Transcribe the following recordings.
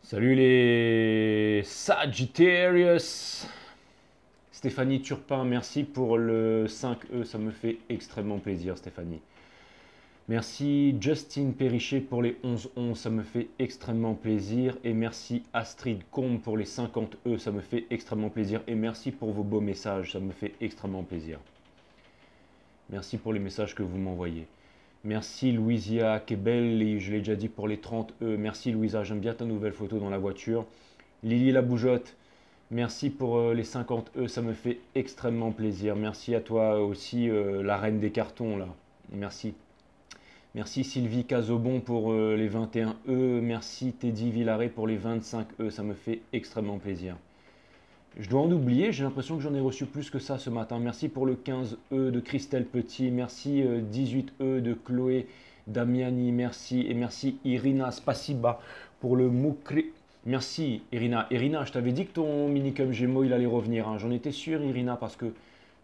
Salut les Sagittarius. Stéphanie Turpin, merci pour le 5E, ça me fait extrêmement plaisir Stéphanie. Merci Justine Perrichet pour les 11-11, ça me fait extrêmement plaisir. Et merci Astrid Combe pour les 50E, ça me fait extrêmement plaisir. Et merci pour vos beaux messages, ça me fait extrêmement plaisir. Merci pour les messages que vous m'envoyez. Merci Louisia, qui est belle, et je l'ai déjà dit pour les 30E. Merci Louisa, j'aime bien ta nouvelle photo dans la voiture. Lily la bougeotte, merci pour les 50E, ça me fait extrêmement plaisir. Merci à toi aussi, la reine des cartons, là. Merci. Merci Sylvie Casobon pour les 21E. Merci Teddy Villaret pour les 25E, ça me fait extrêmement plaisir. Je dois en oublier, j'ai l'impression que j'en ai reçu plus que ça ce matin. Merci pour le 15E de Christelle Petit, merci 18E de Chloé Damiani, merci. Et merci Irina Spasiba pour le Moukri. Merci Irina. Irina, je t'avais dit que ton minicum Gémeaux, il allait revenir, hein. J'en étais sûr Irina, parce que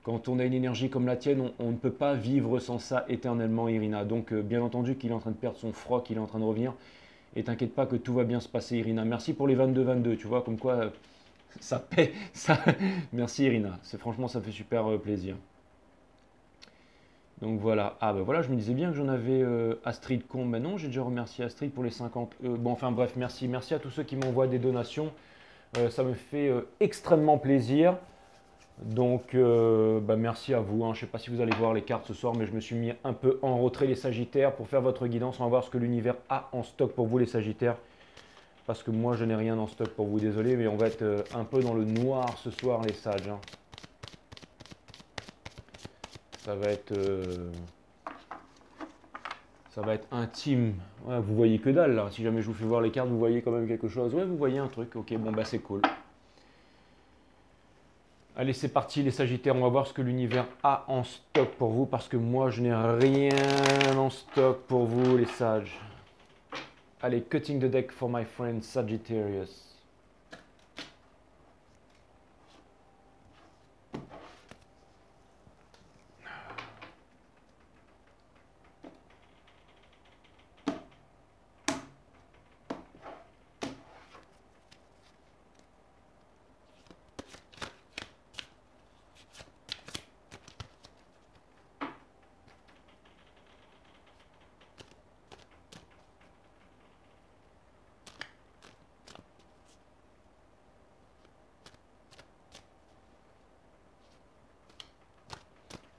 quand on a une énergie comme la tienne, on ne peut pas vivre sans ça éternellement Irina. Donc bien entendu qu'il est en train de perdre son froc, il est en train de revenir. Et t'inquiète pas que tout va bien se passer Irina. Merci pour les 22-22, tu vois, comme quoi... ça paie, ça. Merci Irina, franchement ça fait super plaisir. Donc voilà, ah ben voilà, je me disais bien que j'en avais Astrid Combe, mais non, j'ai déjà remercié Astrid pour les 50. Bon enfin bref, merci à tous ceux qui m'envoient des donations, ça me fait extrêmement plaisir. Donc bah, merci à vous, hein. Je ne sais pas si vous allez voir les cartes ce soir, mais je me suis mis un peu en retrait les Sagittaires pour faire votre guidance. On va voir ce que l'univers a en stock pour vous les Sagittaires. Parce que moi je n'ai rien en stock pour vous, désolé, mais on va être un peu dans le noir ce soir les sages, hein. Ça va être intime. Ouais, vous voyez que dalle là, si jamais je vous fais voir les cartes, vous voyez quand même quelque chose. Ouais, vous voyez un truc, ok, bon bah c'est cool. Allez, c'est parti les Sagittaires, on va voir ce que l'univers a en stock pour vous, parce que moi je n'ai rien en stock pour vous les sages. Allez, cutting the deck for my friend Sagittarius.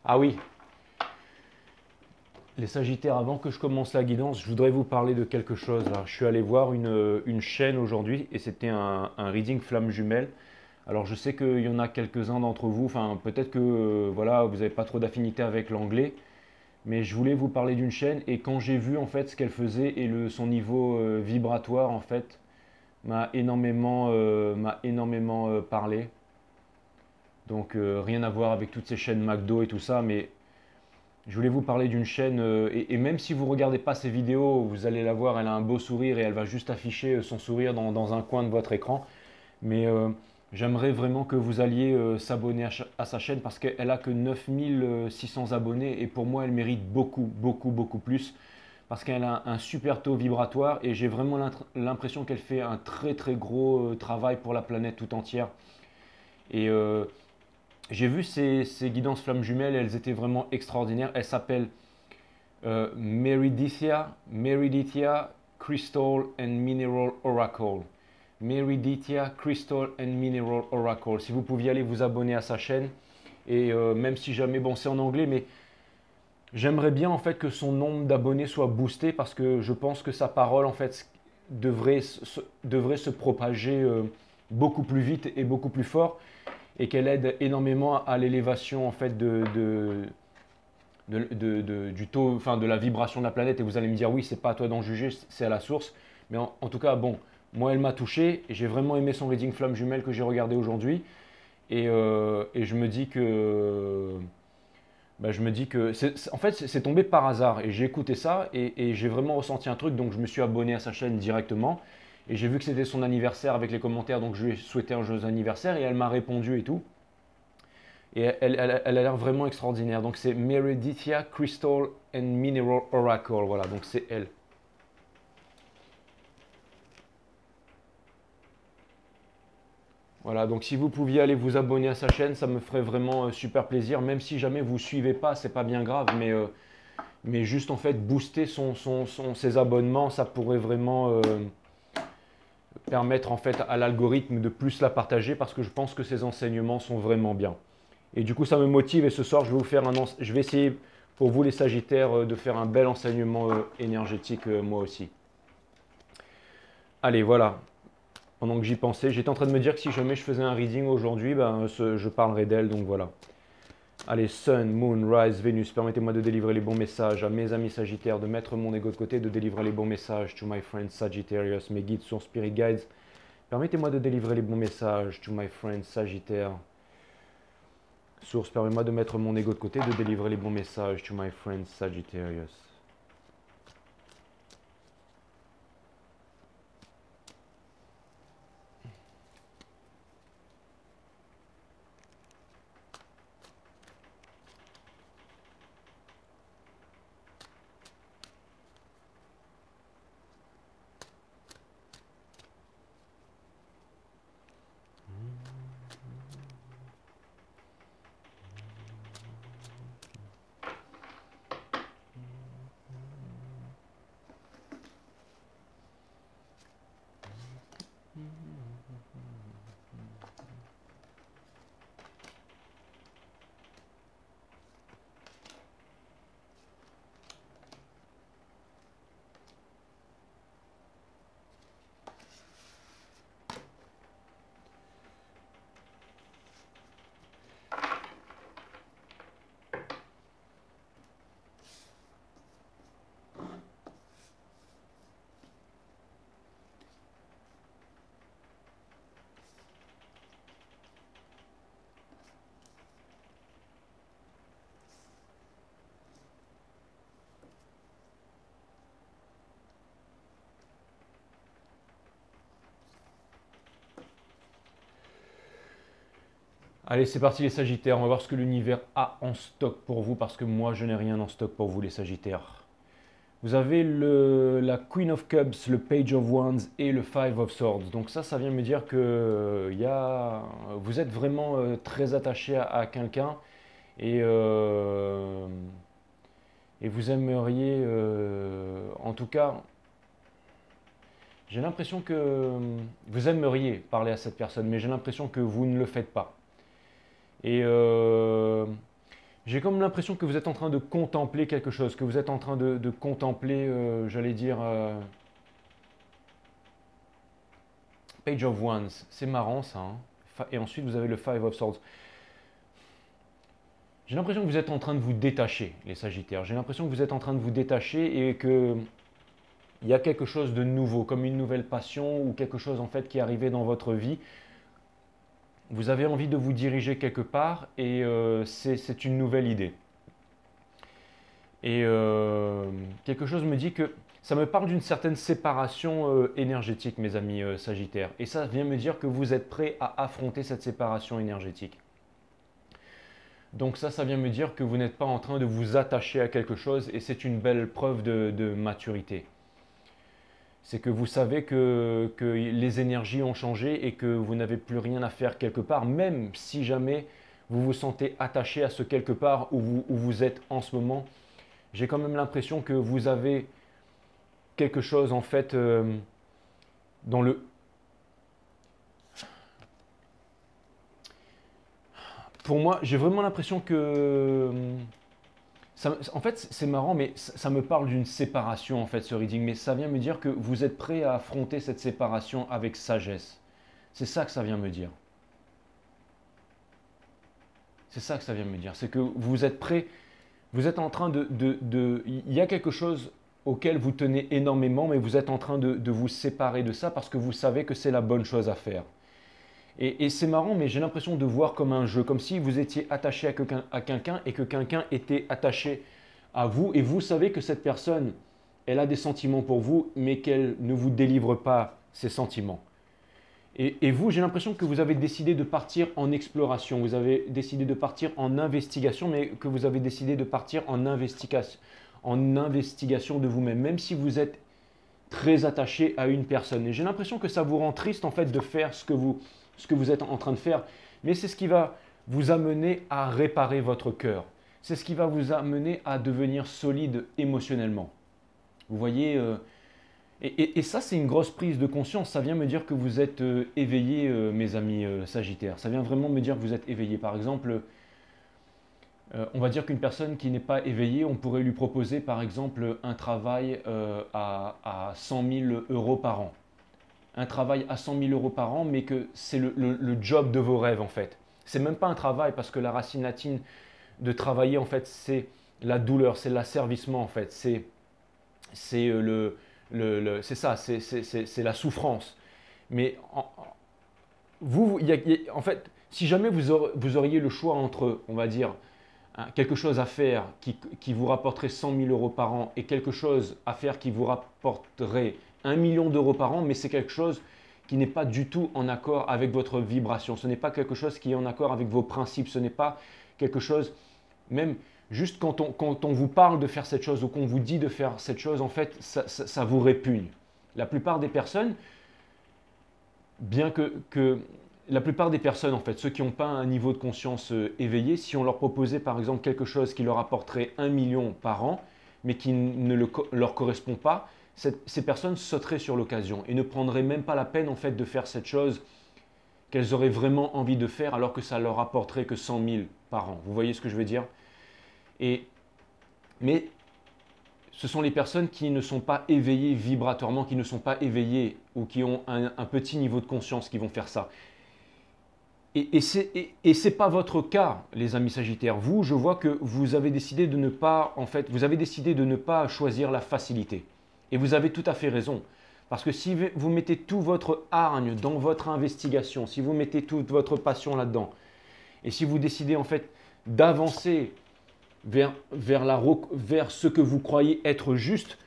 Ah oui, les Sagittaires, avant que je commence la guidance, je voudrais vous parler de quelque chose là. Je suis allé voir une chaîne aujourd'hui et c'était un reading flamme jumelle. Alors je sais qu'il y en a quelques-uns d'entre vous, enfin peut-être que voilà, vous n'avez pas trop d'affinité avec l'anglais, mais je voulais vous parler d'une chaîne et quand j'ai vu en fait ce qu'elle faisait et son niveau vibratoire en fait m'a énormément parlé. Donc rien à voir avec toutes ces chaînes McDo et tout ça, mais je voulais vous parler d'une chaîne, et même si vous ne regardez pas ces vidéos, vous allez la voir, elle a un beau sourire et elle va juste afficher son sourire dans un coin de votre écran. Mais j'aimerais vraiment que vous alliez s'abonner à sa chaîne parce qu'elle a que 9600 abonnés et pour moi elle mérite beaucoup, beaucoup, beaucoup plus parce qu'elle a un super taux vibratoire et j'ai vraiment l'impression qu'elle fait un très très gros travail pour la planète tout entière. Et j'ai vu ces guidances flammes jumelles, elles étaient vraiment extraordinaires. Elles s'appellent Meridithia Crystal and Mineral Oracle. Meridithia Crystal and Mineral Oracle. Si vous pouviez aller vous abonner à sa chaîne, et même si jamais, bon c'est en anglais, mais j'aimerais bien en fait que son nombre d'abonnés soit boosté parce que je pense que sa parole en fait devrait se propager beaucoup plus vite et beaucoup plus fort et qu'elle aide énormément à l'élévation en fait du taux, enfin de la vibration de la planète. Et vous allez me dire oui, c'est pas à toi d'en juger, c'est à la source. Mais en tout cas, bon, moi elle m'a touché et j'ai vraiment aimé son reading flamme jumelle que j'ai regardé aujourd'hui. Et je me dis que, en fait, c'est tombé par hasard. Et j'ai écouté ça et j'ai vraiment ressenti un truc. Donc je me suis abonné à sa chaîne directement. Et j'ai vu que c'était son anniversaire avec les commentaires. Donc je lui ai souhaité un joyeux anniversaire et elle m'a répondu et tout. Et elle a l'air vraiment extraordinaire. Donc c'est Meridithia Crystal and Mineral Oracle. Voilà, donc c'est elle. Voilà, donc si vous pouviez aller vous abonner à sa chaîne, ça me ferait vraiment super plaisir. Même si jamais vous ne suivez pas, c'est pas bien grave, mais juste en fait booster ses abonnements, ça pourrait vraiment permettre en fait à l'algorithme de plus la partager parce que je pense que ses enseignements sont vraiment bien. Et du coup, ça me motive et ce soir, je vais essayer pour vous les Sagittaires de faire un bel enseignement énergétique moi aussi. Allez, voilà. Pendant que j'y pensais, j'étais en train de me dire que si jamais je faisais un reading aujourd'hui, ben, je parlerai d'elle, donc voilà. Allez, Sun, Moon, Rise, Vénus, permettez-moi de délivrer les bons messages à mes amis Sagittaires, de mettre mon ego de côté, de délivrer les bons messages to my friends Sagittarius, mes guides sont Spirit Guides. Permettez-moi de délivrer les bons messages to my friends Sagittaire. Source, permets-moi de mettre mon ego de côté, de délivrer les bons messages to my friends Sagittarius. Allez, c'est parti les Sagittaires, on va voir ce que l'univers a en stock pour vous, parce que moi je n'ai rien en stock pour vous les Sagittaires. Vous avez la Queen of Cups, le Page of Wands et le Five of Swords. Donc ça vient me dire que vous êtes vraiment très attaché à quelqu'un et vous aimeriez, en tout cas, j'ai l'impression que vous aimeriez parler à cette personne, mais j'ai l'impression que vous ne le faites pas. Et j'ai comme l'impression que vous êtes en train de contempler quelque chose, que vous êtes en train de contempler, j'allais dire, Page of Wands. C'est marrant ça. Hein. Et ensuite, vous avez le Five of Swords. J'ai l'impression que vous êtes en train de vous détacher, les Sagittaires. J'ai l'impression que vous êtes en train de vous détacher et que il y a quelque chose de nouveau, comme une nouvelle passion ou quelque chose en fait qui est arrivé dans votre vie. Vous avez envie de vous diriger quelque part et c'est une nouvelle idée. Et quelque chose me dit que ça me parle d'une certaine séparation énergétique, mes amis Sagittaires. Et ça vient me dire que vous êtes prêts à affronter cette séparation énergétique. Donc ça vient me dire que vous n'êtes pas en train de vous attacher à quelque chose et c'est une belle preuve de maturité. C'est que vous savez que les énergies ont changé et que vous n'avez plus rien à faire quelque part, même si jamais vous vous sentez attaché à ce quelque part où vous êtes en ce moment. J'ai quand même l'impression que vous avez quelque chose en fait dans le... Pour moi, j'ai vraiment l'impression que... en fait, c'est marrant, mais ça me parle d'une séparation, en fait, ce reading. Mais ça vient me dire que vous êtes prêt à affronter cette séparation avec sagesse. C'est ça que ça vient me dire. C'est ça que ça vient me dire. C'est que vous êtes prêt, vous êtes en train il y a quelque chose auquel vous tenez énormément, mais vous êtes en train de vous séparer de ça parce que vous savez que c'est la bonne chose à faire. Et c'est marrant, mais j'ai l'impression de voir comme un jeu, comme si vous étiez attaché à quelqu'un et que quelqu'un était attaché à vous. Et vous savez que cette personne, elle a des sentiments pour vous, mais qu'elle ne vous délivre pas ces sentiments. Et vous, j'ai l'impression que vous avez décidé de partir en exploration, vous avez décidé de partir en investigation, mais que vous avez décidé de partir en investigation de vous-même, même si vous êtes très attaché à une personne. Et j'ai l'impression que ça vous rend triste en fait de faire ce ce que vous êtes en train de faire, mais c'est ce qui va vous amener à réparer votre cœur. C'est ce qui va vous amener à devenir solide émotionnellement. Vous voyez, et ça c'est une grosse prise de conscience. Ça vient me dire que vous êtes éveillé, mes amis Sagittaires. Ça vient vraiment me dire que vous êtes éveillé. Par exemple, on va dire qu'une personne qui n'est pas éveillée, on pourrait lui proposer par exemple un travail à 100 000 euros par an. Un travail à 100 000 euros par an, mais que c'est le job de vos rêves en fait. C'est même pas un travail parce que la racine latine de travailler en fait c'est la douleur, c'est l'asservissement en fait, c'est ça, c'est la souffrance. Mais en fait, si jamais vous auriez le choix entre, on va dire, quelque chose à faire qui vous rapporterait 100 000 euros par an et quelque chose à faire qui vous rapporterait 1 million d'euros par an, mais c'est quelque chose qui n'est pas du tout en accord avec votre vibration. Ce n'est pas quelque chose qui est en accord avec vos principes. Ce n'est pas quelque chose, même juste quand on vous parle de faire cette chose ou qu'on vous dit de faire cette chose, en fait, ça vous répugne. La plupart des personnes, la plupart des personnes, en fait, ceux qui n'ont pas un niveau de conscience éveillé, si on leur proposait par exemple quelque chose qui leur apporterait 1 million par an, mais qui ne leur correspond pas, ces personnes sauteraient sur l'occasion et ne prendraient même pas la peine en fait de faire cette chose qu'elles auraient vraiment envie de faire alors que ça leur apporterait que 100 000 par an. Vous voyez ce que je veux dire? Mais ce sont les personnes qui ne sont pas éveillées vibratoirement, qui ne sont pas éveillées ou qui ont un petit niveau de conscience qui vont faire ça. Et ce n'est pas votre cas, les amis Sagittaires. Vous, je vois que vous avez décidé de ne pas, en fait, vous avez décidé de ne pas choisir la facilité. Et vous avez tout à fait raison. Parce que si vous mettez tout votre hargne dans votre investigation, si vous mettez toute votre passion là-dedans, et si vous décidez en fait d'avancer vers ce que vous croyez être juste,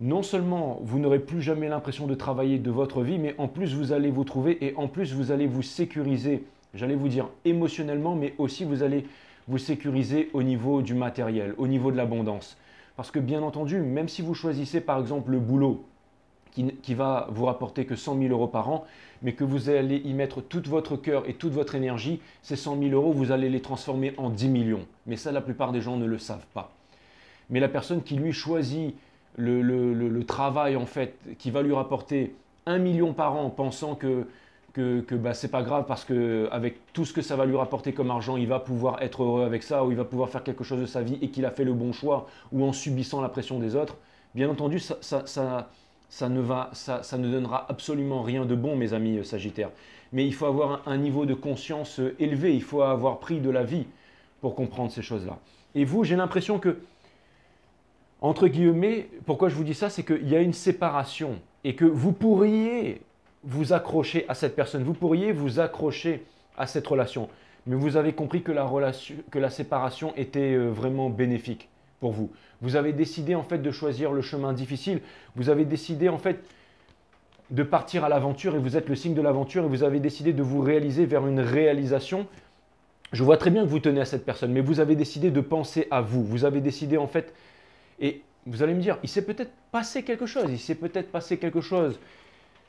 non seulement vous n'aurez plus jamais l'impression de travailler de votre vie, mais en plus vous allez vous trouver et en plus vous allez vous sécuriser, j'allais vous dire émotionnellement, mais aussi vous allez vous sécuriser au niveau du matériel, au niveau de l'abondance. Parce que bien entendu, même si vous choisissez par exemple le boulot qui va vous rapporter que 100 000 euros par an, mais que vous allez y mettre tout votre cœur et toute votre énergie, ces 100 000 euros, vous allez les transformer en 10 millions. Mais ça, la plupart des gens ne le savent pas. Mais la personne qui lui choisit le travail en fait, qui va lui rapporter 1 million par an, pensant que bah, c'est pas grave parce que avec tout ce que ça va lui rapporter comme argent, il va pouvoir être heureux avec ça, ou il va pouvoir faire quelque chose de sa vie et qu'il a fait le bon choix, ou en subissant la pression des autres, bien entendu, ça ne donnera absolument rien de bon, mes amis Sagittaires. Mais il faut avoir un niveau de conscience élevé, il faut avoir pris de la vie pour comprendre ces choses-là. Et vous, j'ai l'impression que, entre guillemets, pourquoi je vous dis ça, c'est qu'il y a une séparation et que vous pourriez vous accrocher à cette personne, vous pourriez vous accrocher à cette relation. Mais vous avez compris que la séparation était vraiment bénéfique pour vous. Vous avez décidé en fait de choisir le chemin difficile. Vous avez décidé en fait de partir à l'aventure et vous êtes le signe de l'aventure et vous avez décidé de vous réaliser vers une réalisation. Je vois très bien que vous tenez à cette personne, mais vous avez décidé de penser à vous. Vous avez décidé en fait, et vous allez me dire, il s'est peut-être passé quelque chose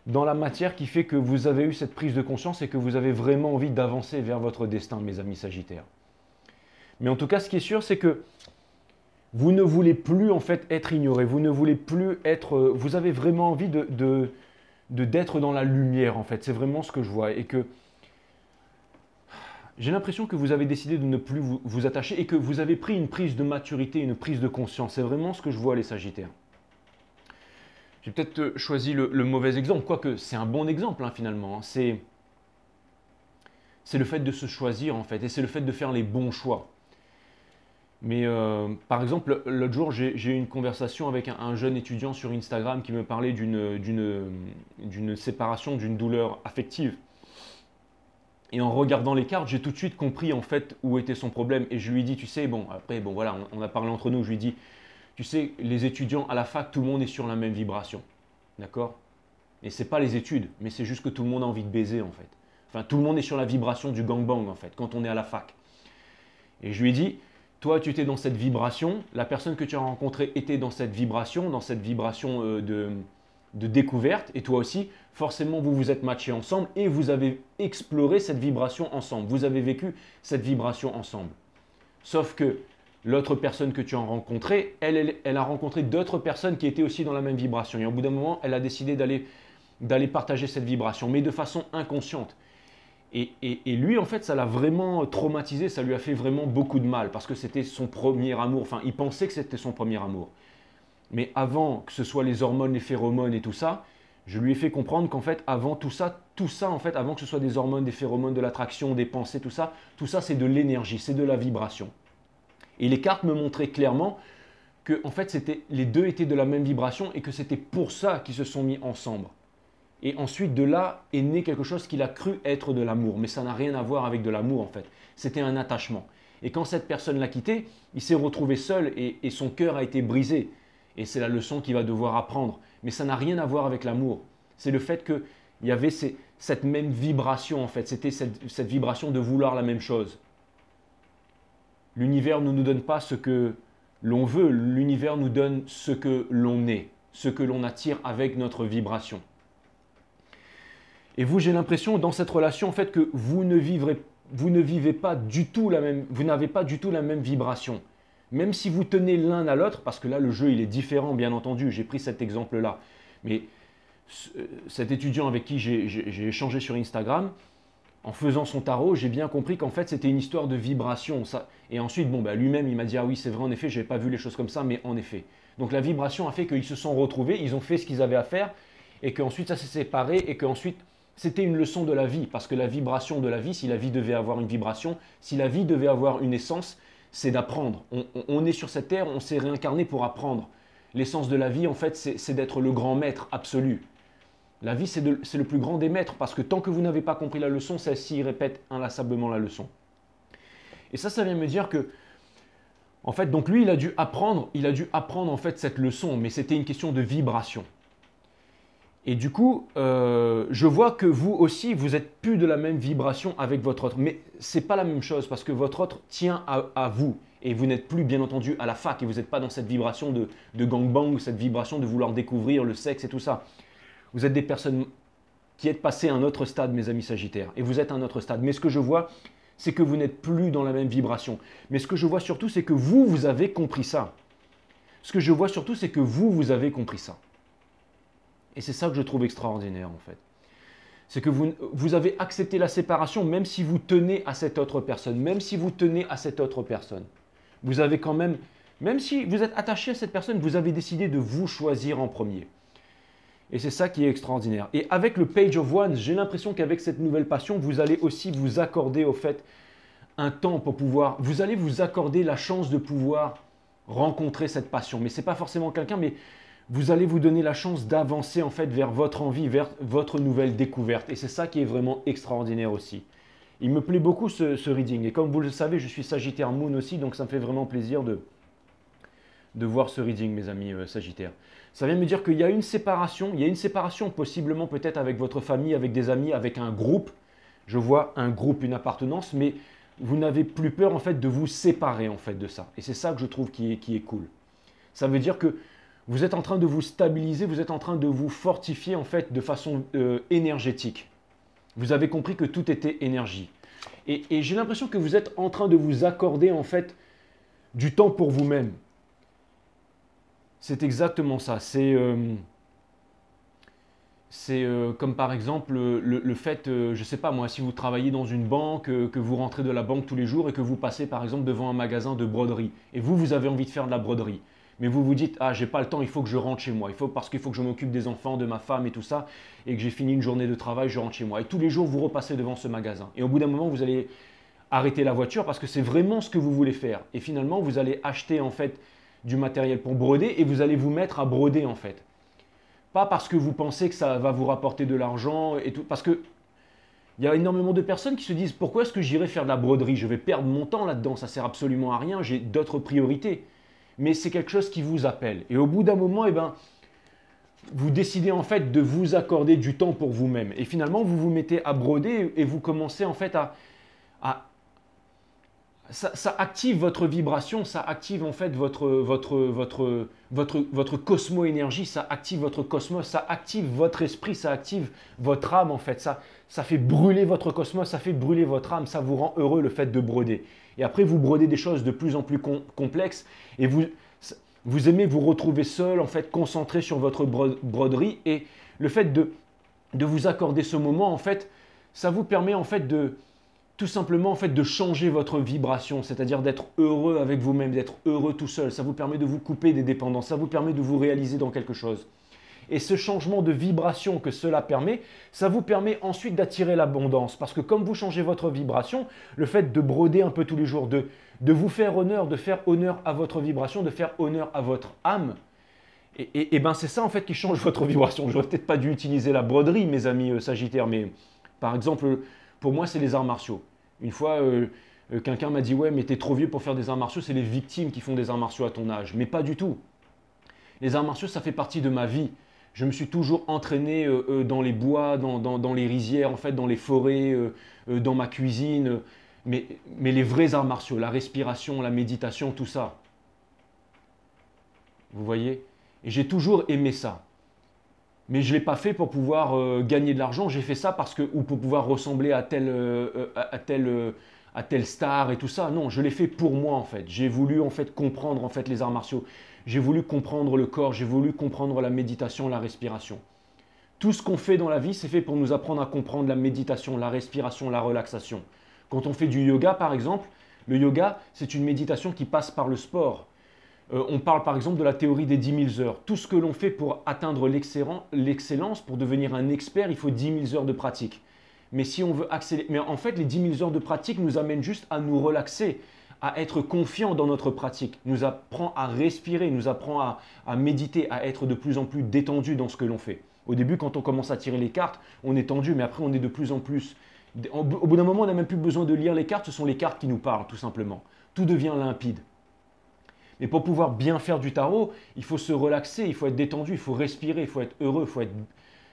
dans la matière qui fait que vous avez eu cette prise de conscience et que vous avez vraiment envie d'avancer vers votre destin, mes amis Sagittaires. Mais en tout cas, ce qui est sûr, c'est que vous ne voulez plus en fait être ignoré, vous ne voulez plus être, vous avez vraiment envie d'être dans la lumière en fait. C'est vraiment ce que je vois et que j'ai l'impression que vous avez décidé de ne plus vous attacher et que vous avez pris une prise de maturité, une prise de conscience. C'est vraiment ce que je vois les Sagittaires. J'ai peut-être choisi le mauvais exemple, quoique c'est un bon exemple hein, finalement. Hein. C'est le fait de se choisir en fait et c'est le fait de faire les bons choix. Mais par exemple, l'autre jour, j'ai eu une conversation avec un jeune étudiant sur Instagram qui me parlait d'une séparation, d'une douleur affective. Et en regardant les cartes, j'ai tout de suite compris en fait où était son problème. Et je lui ai dit, tu sais, bon, après, bon voilà, on a parlé entre nous, je lui ai dit, tu sais, les étudiants à la fac, tout le monde est sur la même vibration. D'accord? Et c'est pas les études, mais c'est juste que tout le monde a envie de baiser en fait. Enfin, tout le monde est sur la vibration du gangbang en fait, quand on est à la fac. Et je lui ai dit, toi, tu étais dans cette vibration, la personne que tu as rencontrée était dans cette vibration de découverte, et toi aussi, forcément, vous vous êtes matchés ensemble et vous avez exploré cette vibration ensemble. Vous avez vécu cette vibration ensemble. Sauf que l'autre personne que tu as rencontrée, elle a rencontré d'autres personnes qui étaient aussi dans la même vibration. Et au bout d'un moment, elle a décidé d'aller partager cette vibration, mais de façon inconsciente. Et lui, en fait, ça l'a vraiment traumatisé, ça lui a fait vraiment beaucoup de mal, parce que c'était son premier amour. Enfin, il pensait que c'était son premier amour. Mais avant que ce soit les hormones, les phéromones et tout ça, je lui ai fait comprendre qu'en fait, avant tout ça, en fait, avant que ce soit des hormones, des phéromones, de l'attraction, des pensées, tout ça c'est de l'énergie, c'est de la vibration. Et les cartes me montraient clairement que en fait, les deux étaient de la même vibration et que c'était pour ça qu'ils se sont mis ensemble. Et ensuite, de là est né quelque chose qu'il a cru être de l'amour. Mais ça n'a rien à voir avec de l'amour, en fait. C'était un attachement. Et quand cette personne l'a quitté, il s'est retrouvé seul et son cœur a été brisé. Et c'est la leçon qu'il va devoir apprendre. Mais ça n'a rien à voir avec l'amour. C'est le fait qu'il y avait cette même vibration, en fait. C'était cette vibration de vouloir la même chose. L'univers ne nous donne pas ce que l'on veut. L'univers nous donne ce que l'on est, ce que l'on attire avec notre vibration. Et vous, j'ai l'impression, dans cette relation, en fait, que vous ne vivez pas du tout la même, vous n'avez pas du tout la même vibration. Même si vous tenez l'un à l'autre, parce que là, le jeu, il est différent, bien entendu. J'ai pris cet exemple-là. Mais cet étudiant avec qui j'ai échangé sur Instagram, en faisant son tarot, j'ai bien compris qu'en fait, c'était une histoire de vibration. Et ensuite, lui-même, il m'a dit, ah oui, c'est vrai, en effet, je n'avais pas vu les choses comme ça, mais en effet. Donc la vibration a fait qu'ils se sont retrouvés, ils ont fait ce qu'ils avaient à faire, et qu'ensuite, ça s'est séparé, et qu'ensuite, c'était une leçon de la vie, parce que la vibration de la vie, si la vie devait avoir une vibration, si la vie devait avoir une essence, c'est d'apprendre. On est sur cette terre, on s'est réincarné pour apprendre. L'essence de la vie, en fait, c'est d'être le grand maître absolu. La vie, c'est le plus grand des maîtres, parce que tant que vous n'avez pas compris la leçon, celle-ci répète inlassablement la leçon. Et ça vient me dire que, en fait, donc lui, il a dû apprendre en fait cette leçon, mais c'était une question de vibration. Et du coup, je vois que vous aussi, vous n'êtes plus de la même vibration avec votre autre. Mais ce n'est pas la même chose parce que votre autre tient à vous. Et vous n'êtes plus, bien entendu, à la fac. Et vous n'êtes pas dans cette vibration de gangbang, cette vibration de vouloir découvrir le sexe et tout ça. Vous êtes des personnes qui êtes passées à un autre stade, mes amis Sagittaires. Et vous êtes à un autre stade. Mais ce que je vois, c'est que vous n'êtes plus dans la même vibration. Mais ce que je vois surtout, c'est que vous avez compris ça. Ce que je vois surtout, c'est que vous avez compris ça. Et c'est ça que je trouve extraordinaire en fait. C'est que vous avez accepté la séparation même si vous tenez à cette autre personne. Même si vous tenez à cette autre personne. Vous avez quand même si vous êtes attaché à cette personne, vous avez décidé de vous choisir en premier. Et c'est ça qui est extraordinaire. Et avec le Page of Wands, j'ai l'impression qu'avec cette nouvelle passion, vous allez aussi vous accorder au fait un temps pour pouvoir... Vous allez vous accorder la chance de pouvoir rencontrer cette passion. Mais ce n'est pas forcément quelqu'un, mais... Vous allez vous donner la chance d'avancer en fait vers votre envie, vers votre nouvelle découverte. Et c'est ça qui est vraiment extraordinaire aussi. Il me plaît beaucoup ce reading. Et comme vous le savez, je suis Sagittaire Moon aussi, donc ça me fait vraiment plaisir de voir ce reading, mes amis Sagittaires. Ça vient me dire qu'il y a une séparation. Il y a une séparation possiblement peut-être avec votre famille, avec des amis, avec un groupe. Je vois un groupe, une appartenance, mais vous n'avez plus peur en fait de vous séparer en fait de ça. Et c'est ça que je trouve qui est cool. Ça veut dire que vous êtes en train de vous stabiliser, vous êtes en train de vous fortifier en fait de façon énergétique. Vous avez compris que tout était énergie. Et j'ai l'impression que vous êtes en train de vous accorder en fait du temps pour vous-même. C'est exactement ça. C'est comme par exemple le fait, je ne sais pas moi, si vous travaillez dans une banque, que vous rentrez de la banque tous les jours et que vous passez par exemple devant un magasin de broderie. Et vous avez envie de faire de la broderie. Mais vous vous dites, ah, j'ai pas le temps, il faut que je rentre chez moi. Parce qu'il faut que je m'occupe des enfants, de ma femme et tout ça. Et que j'ai fini une journée de travail, je rentre chez moi. Et tous les jours, vous repassez devant ce magasin. Et au bout d'un moment, vous allez arrêter la voiture parce que c'est vraiment ce que vous voulez faire. Et finalement, vous allez acheter en fait du matériel pour broder et vous allez vous mettre à broder en fait. Pas parce que vous pensez que ça va vous rapporter de l'argent et tout. Parce que il y a énormément de personnes qui se disent, pourquoi est-ce que j'irai faire de la broderie? Je vais perdre mon temps là-dedans, ça sert absolument à rien, j'ai d'autres priorités. Mais c'est quelque chose qui vous appelle. Et au bout d'un moment, vous décidez en fait de vous accorder du temps pour vous-même. Et finalement, vous vous mettez à broder et vous commencez en fait ça active votre vibration, ça active en fait votre cosmo-énergie, ça active votre cosmos, ça active votre esprit, ça active votre âme en fait. Ça fait brûler votre cosmos, ça fait brûler votre âme, ça vous rend heureux le fait de broder. Et après, vous brodez des choses de plus en plus complexes et vous aimez vous retrouver seul, en fait, concentré sur votre broderie. Et le fait de vous accorder ce moment, en fait, ça vous permet en fait de tout simplement en fait de changer votre vibration, c'est-à-dire d'être heureux avec vous-même, d'être heureux tout seul. Ça vous permet de vous couper des dépendances, ça vous permet de vous réaliser dans quelque chose. Et ce changement de vibration que cela permet, ça vous permet ensuite d'attirer l'abondance. Parce que comme vous changez votre vibration, le fait de broder un peu tous les jours, de vous faire honneur, de faire honneur à votre vibration, de faire honneur à votre âme, et ben c'est ça en fait qui change votre vibration. J'aurais peut-être pas dû utiliser la broderie, mes amis Sagittaires, mais par exemple, pour moi, c'est les arts martiaux. Une fois, quelqu'un m'a dit, ouais, mais t'es trop vieux pour faire des arts martiaux, c'est les victimes qui font des arts martiaux à ton âge. Mais pas du tout. Les arts martiaux, ça fait partie de ma vie. Je me suis toujours entraîné dans les bois, dans les rizières, en fait, dans les forêts, dans ma cuisine. Mais les vrais arts martiaux, la respiration, la méditation, tout ça. Vous voyez? Et j'ai toujours aimé ça. Mais je ne l'ai pas fait pour pouvoir gagner de l'argent, j'ai fait ça parce que, ou pour pouvoir ressembler à telle star et tout ça. Non, je l'ai fait pour moi en fait. J'ai voulu en fait comprendre en fait les arts martiaux. J'ai voulu comprendre le corps, j'ai voulu comprendre la méditation, la respiration. Tout ce qu'on fait dans la vie, c'est fait pour nous apprendre à comprendre la méditation, la respiration, la relaxation. Quand on fait du yoga par exemple, le yoga, c'est une méditation qui passe par le sport. On parle par exemple de la théorie des 10 000 heures. Tout ce que l'on fait pour atteindre l'excellence, pour devenir un expert, il faut 10 000 heures de pratique. Mais si on veut accélérer, mais en fait, les 10 000 heures de pratique nous amènent juste à nous relaxer, à être confiants dans notre pratique, nous apprend à respirer, nous apprend à méditer, à être de plus en plus détendu dans ce que l'on fait. Au début, quand on commence à tirer les cartes, on est tendu, mais après, on est de plus en plus. Au bout d'un moment, on n'a même plus besoin de lire les cartes, ce sont les cartes qui nous parlent, tout simplement. Tout devient limpide. Mais pour pouvoir bien faire du tarot, il faut se relaxer, il faut être détendu, il faut respirer, il faut être heureux, il ne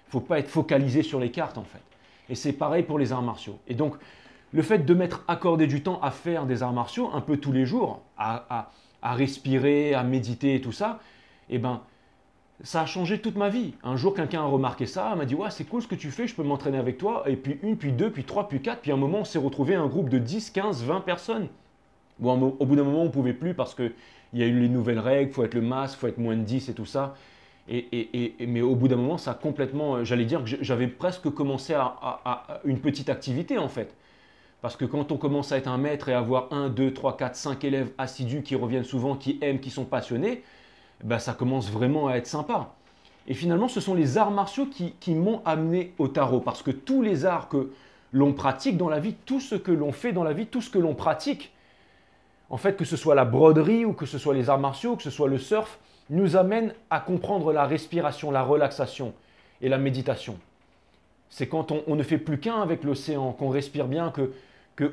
faut pas être focalisé sur les cartes en fait. Et c'est pareil pour les arts martiaux. Et donc, le fait de m'être accordé du temps à faire des arts martiaux un peu tous les jours, à respirer, à méditer et tout ça, eh ben, ça a changé toute ma vie. Un jour, quelqu'un a remarqué ça, m'a dit ouais, c'est cool ce que tu fais, je peux m'entraîner avec toi. Et puis une, puis deux, puis trois, puis quatre, puis à un moment, on s'est retrouvé un groupe de 10, 15, 20 personnes. Bon, au bout d'un moment, on ne pouvait plus parce qu'il y a eu les nouvelles règles, il faut être le masque, il faut être moins de 10 et tout ça. Mais au bout d'un moment, ça a complètement, j'allais dire que j'avais presque commencé à une petite activité en fait. Parce que quand on commence à être un maître et avoir un, 2, 3, 4, 5 élèves assidus qui reviennent souvent, qui aiment, qui sont passionnés, ben ça commence vraiment à être sympa. Et finalement, ce sont les arts martiaux qui m'ont amené au tarot. Parce que tous les arts que l'on pratique dans la vie, tout ce que l'on fait dans la vie, tout ce que l'on pratique, en fait, que ce soit la broderie ou que ce soit les arts martiaux, que ce soit le surf, nous amène à comprendre la respiration, la relaxation et la méditation. C'est quand on ne fait plus qu'un avec l'océan, qu'on respire bien,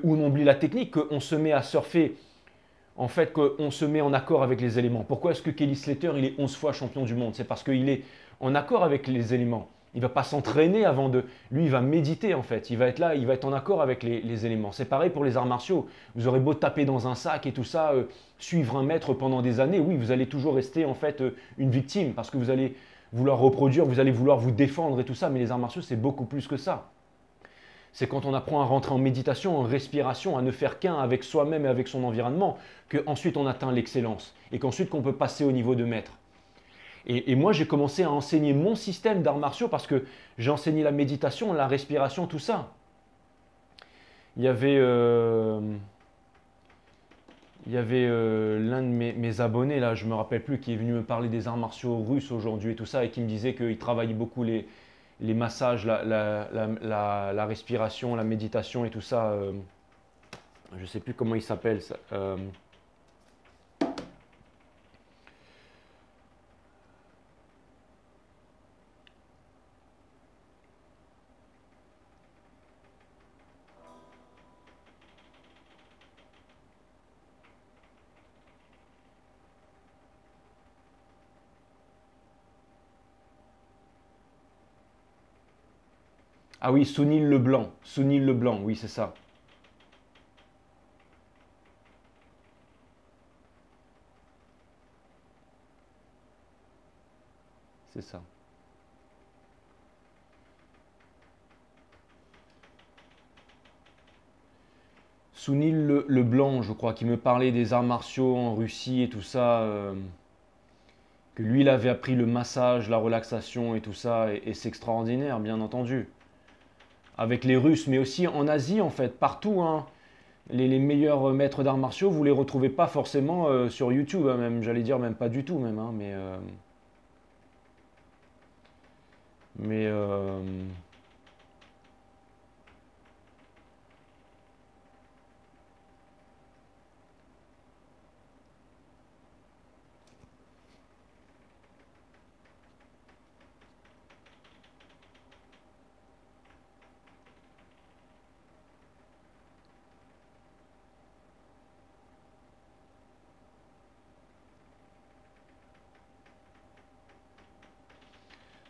où on oublie la technique, qu'on se met à surfer, en fait, qu'on se met en accord avec les éléments. Pourquoi est-ce que Kelly Slater, il est 11 fois champion du monde? C'est parce qu'il est en accord avec les éléments. Il ne va pas s'entraîner avant de... Lui, il va méditer en fait. Il va être là, il va être en accord avec les éléments. C'est pareil pour les arts martiaux. Vous aurez beau taper dans un sac et tout ça, suivre un maître pendant des années, oui, vous allez toujours rester en fait une victime parce que vous allez vouloir reproduire, vous allez vouloir vous défendre et tout ça. Mais les arts martiaux, c'est beaucoup plus que ça. C'est quand on apprend à rentrer en méditation, en respiration, à ne faire qu'un avec soi-même et avec son environnement, qu'ensuite on atteint l'excellence et qu'ensuite qu'on peut passer au niveau de maître. Et moi, j'ai commencé à enseigner mon système d'arts martiaux parce que j'ai enseigné la méditation, la respiration, tout ça. Il y avait, l'un de mes abonnés, là, je ne me rappelle plus, qui est venu me parler des arts martiaux russes aujourd'hui et tout ça, et qui me disait qu'il travaillait beaucoup les massages, la respiration, la méditation et tout ça. Je ne sais plus comment il s'appelle. Ah oui, Sunil Leblanc. Sunil Leblanc, oui, c'est ça. c'est ça. Sunil le Blanc, je crois, qui me parlait des arts martiaux en Russie et tout ça. Que lui, il avait appris le massage, la relaxation et tout ça. Et c'est extraordinaire, bien entendu. Avec les Russes, mais aussi en Asie, en fait, partout, hein. Les meilleurs maîtres d'arts martiaux, vous ne les retrouvez pas forcément sur YouTube, hein, même, j'allais dire même pas du tout, même, hein, mais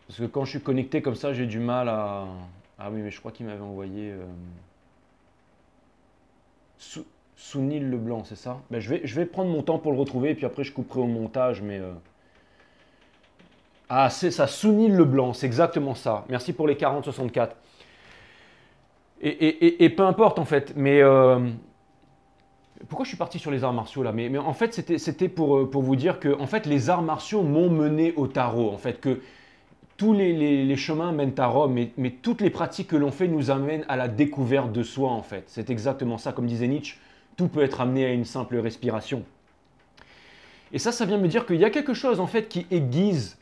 parce que quand je suis connecté comme ça, j'ai du mal à... Ah oui, mais je crois qu'il m'avait envoyé... Sou- Sunil Leblanc, c'est ça? Ben, je vais prendre mon temps pour le retrouver, et puis après je couperai au montage, mais... Ah, c'est ça, Sunil Leblanc, c'est exactement ça. Merci pour les 40-64. Et peu importe en fait, mais... pourquoi je suis parti sur les arts martiaux là? Mais en fait, c'était pour vous dire que en fait, les arts martiaux m'ont mené au tarot. En fait, que tous les chemins mènent à Rome, mais toutes les pratiques que l'on fait nous amènent à la découverte de soi, en fait. C'est exactement ça. Comme disait Nietzsche, tout peut être amené à une simple respiration. Et ça vient me dire qu'il y a quelque chose, en fait, qui aiguise,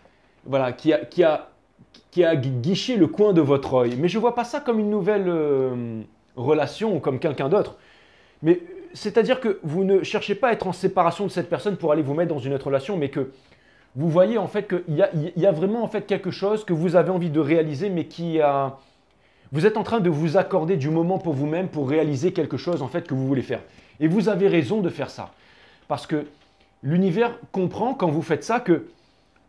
voilà, qui a guiché le coin de votre œil. Mais je ne vois pas ça comme une nouvelle relation ou comme quelqu'un d'autre. Mais c'est-à-dire que vous ne cherchez pas à être en séparation de cette personne pour aller vous mettre dans une autre relation, mais que vous voyez en fait qu'il y a vraiment en fait quelque chose que vous avez envie de réaliser, mais vous êtes en train de vous accorder du moment pour vous-même pour réaliser quelque chose en fait que vous voulez faire. Et vous avez raison de faire ça. Parce que l'univers comprend quand vous faites ça que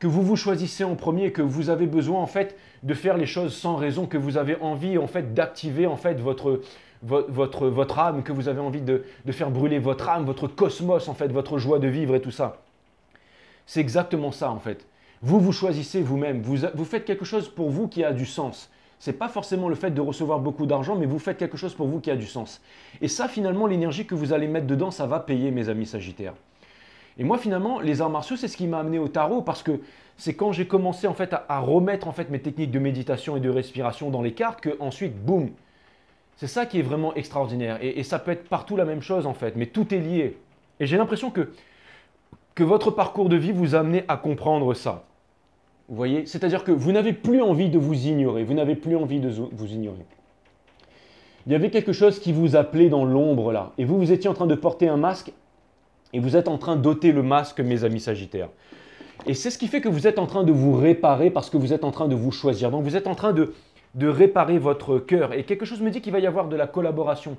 vous vous choisissez en premier, que vous avez besoin en fait de faire les choses sans raison, que vous avez envie en fait d'activer en fait votre âme, que vous avez envie de faire brûler votre âme, votre cosmos en fait, votre joie de vivre et tout ça. C'est exactement ça en fait. Vous choisissez vous-même, vous faites quelque chose pour vous qui a du sens. Ce n'est pas forcément le fait de recevoir beaucoup d'argent, mais vous faites quelque chose pour vous qui a du sens. Et ça finalement, l'énergie que vous allez mettre dedans, ça va payer mes amis Sagittaires. Et moi finalement, les arts martiaux, c'est ce qui m'a amené au tarot parce que c'est quand j'ai commencé en fait à remettre en fait mes techniques de méditation et de respiration dans les cartes que ensuite, boum, c'est ça qui est vraiment extraordinaire. Et ça peut être partout la même chose en fait, mais tout est lié. Et j'ai l'impression que votre parcours de vie vous a amené à comprendre ça. Vous voyez? C'est-à-dire que vous n'avez plus envie de vous ignorer, vous n'avez plus envie de vous ignorer. Il y avait quelque chose qui vous appelait dans l'ombre là, et vous étiez en train de porter un masque, et vous êtes en train d'ôter le masque, mes amis Sagittaires. Et c'est ce qui fait que vous êtes en train de vous réparer parce que vous êtes en train de vous choisir. Donc vous êtes en train de réparer votre cœur. Et quelque chose me dit qu'il va y avoir de la collaboration.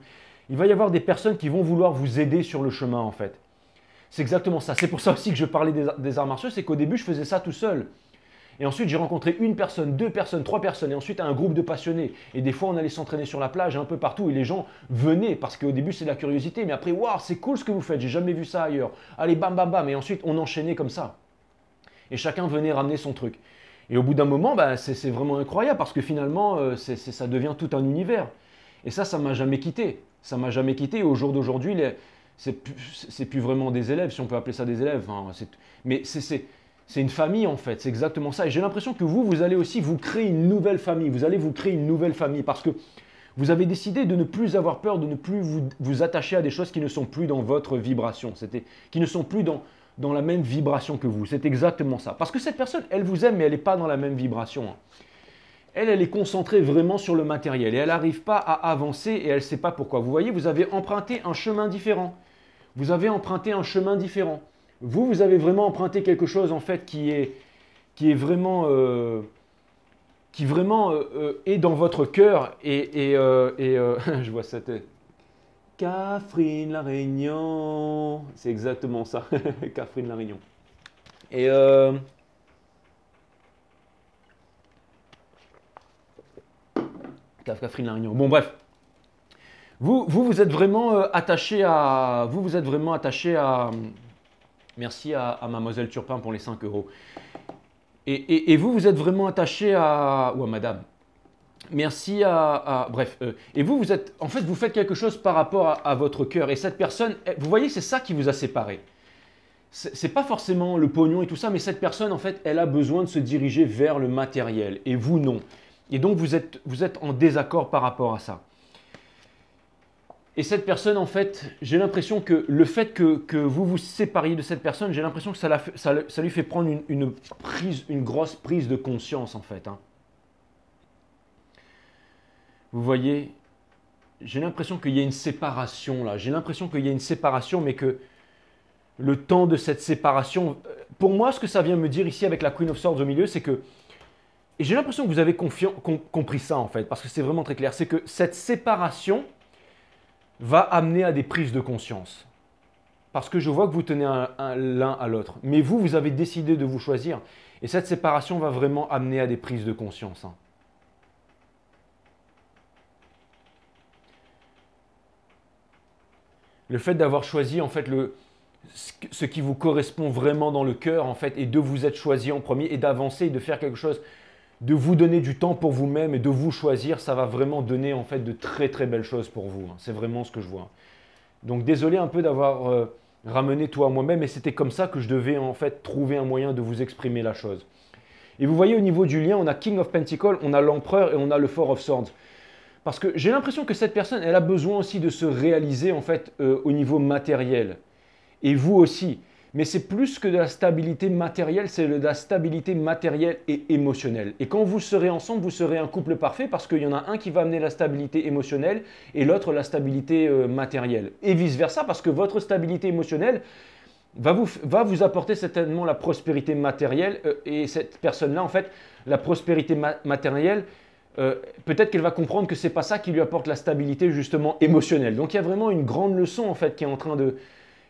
Il va y avoir des personnes qui vont vouloir vous aider sur le chemin en fait. C'est exactement ça. C'est pour ça aussi que je parlais des arts martiaux, c'est qu'au début je faisais ça tout seul. Et ensuite j'ai rencontré une personne, deux personnes, trois personnes, et ensuite un groupe de passionnés. Et des fois on allait s'entraîner sur la plage, un peu partout, et les gens venaient, parce qu'au début c'est de la curiosité, mais après, waouh, c'est cool ce que vous faites, j'ai jamais vu ça ailleurs. Allez, bam, bam, bam, et ensuite on enchaînait comme ça. Et chacun venait ramener son truc. Et au bout d'un moment, bah, c'est vraiment incroyable, parce que finalement, ça devient tout un univers. Et ça m'a jamais quitté. Ça m'a jamais quitté. Au jour d'aujourd'hui, c'est plus vraiment des élèves, si on peut appeler ça des élèves. Hein, mais c'est une famille en fait, c'est exactement ça. Et j'ai l'impression que vous allez aussi vous créer une nouvelle famille. Vous allez vous créer une nouvelle famille parce que vous avez décidé de ne plus avoir peur, de ne plus vous attacher à des choses qui ne sont plus dans votre vibration, qui ne sont plus dans la même vibration que vous. C'est exactement ça. Parce que cette personne, elle vous aime, mais elle n'est pas dans la même vibration. Hein. Elle est concentrée vraiment sur le matériel et elle n'arrive pas à avancer et elle ne sait pas pourquoi. Vous voyez, vous avez emprunté un chemin différent. Vous avez emprunté un chemin différent. Vous avez vraiment emprunté quelque chose en fait qui est vraiment, est dans votre cœur je vois cette Catherine La Réunion, c'est exactement ça, Catherine La Réunion. Et Catherine La Réunion. Bon bref. Vous êtes vraiment attaché à... Vous êtes vraiment attaché à... Merci à Mademoiselle Turpin pour les 5 euros. Et vous, vous êtes vraiment attaché à... Ou à madame. Merci bref. Et vous, vous êtes... En fait, vous faites quelque chose par rapport à votre cœur. Et cette personne, vous voyez, c'est ça qui vous a séparé. C'est pas forcément le pognon et tout ça, mais cette personne, en fait, elle a besoin de se diriger vers le matériel. Et vous, non. Et donc, vous êtes en désaccord par rapport à ça. Et cette personne, en fait, j'ai l'impression que le fait que vous vous sépariez de cette personne, j'ai l'impression que ça lui fait prendre une grosse prise de conscience, en fait. Hein. Vous voyez, j'ai l'impression qu'il y a une séparation là. J'ai l'impression qu'il y a une séparation, mais que le temps de cette séparation, pour moi, ce que ça vient me dire ici avec la Queen of Swords au milieu, c'est que, et j'ai l'impression que vous avez compris ça, en fait, parce que c'est vraiment très clair, c'est que cette séparation va amener à des prises de conscience. Parce que je vois que vous tenez l'un à l'autre. Mais vous, vous avez décidé de vous choisir. Et cette séparation va vraiment amener à des prises de conscience. Hein. Le fait d'avoir choisi, en fait, ce qui vous correspond vraiment dans le cœur, en fait, et de vous être choisi en premier, et d'avancer, et de faire quelque chose, de vous donner du temps pour vous-même, et de vous choisir, ça va vraiment donner, en fait, de très très belles choses pour vous. Hein. C'est vraiment ce que je vois. Donc désolé un peu d'avoir ramené tout à moi-même, mais c'était comme ça que je devais en fait trouver un moyen de vous exprimer la chose. Et vous voyez au niveau du lien, on a King of Pentacles, on a l'Empereur et on a le Four of Swords. Parce que j'ai l'impression que cette personne, elle a besoin aussi de se réaliser en fait au niveau matériel. Et vous aussi. Mais c'est plus que de la stabilité matérielle, c'est de la stabilité matérielle et émotionnelle. Et quand vous serez ensemble, vous serez un couple parfait parce qu'il y en a un qui va amener la stabilité émotionnelle et l'autre la stabilité matérielle. Et vice-versa parce que votre stabilité émotionnelle va vous apporter certainement la prospérité matérielle et cette personne-là, en fait, la prospérité matérielle, peut-être qu'elle va comprendre que ce n'est pas ça qui lui apporte la stabilité justement émotionnelle. Donc il y a vraiment une grande leçon en fait qui est en train de...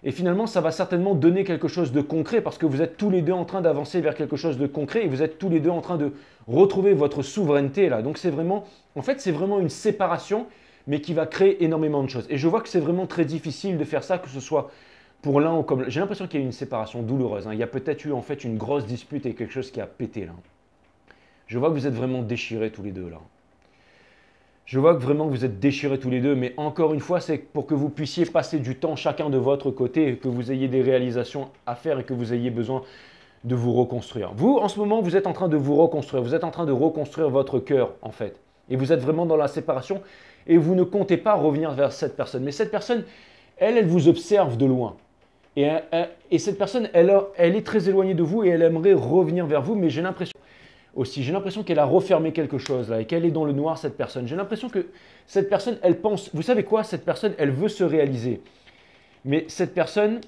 Et finalement, ça va certainement donner quelque chose de concret parce que vous êtes tous les deux en train d'avancer vers quelque chose de concret et vous êtes tous les deux en train de retrouver votre souveraineté là. Donc c'est vraiment, en fait, c'est vraiment une séparation, mais qui va créer énormément de choses. Et je vois que c'est vraiment très difficile de faire ça, que ce soit pour l'un ou comme l'autre. J'ai l'impression qu'il y a une séparation douloureuse. Hein. Il y a peut-être eu en fait une grosse dispute et quelque chose qui a pété là. Je vois que vous êtes vraiment déchirés tous les deux là. Je vois que vraiment vous êtes déchirés tous les deux, mais encore une fois, c'est pour que vous puissiez passer du temps chacun de votre côté, et que vous ayez des réalisations à faire et que vous ayez besoin de vous reconstruire. Vous, en ce moment, vous êtes en train de vous reconstruire, vous êtes en train de reconstruire votre cœur, en fait. Et vous êtes vraiment dans la séparation et vous ne comptez pas revenir vers cette personne. Mais cette personne, elle vous observe de loin. Et cette personne, elle est très éloignée de vous et elle aimerait revenir vers vous, mais j'ai l'impression qu'elle a refermé quelque chose là et qu'elle est dans le noir, cette personne. J'ai l'impression que cette personne, elle pense, vous savez quoi, cette personne, elle veut se réaliser. Mais cette personne,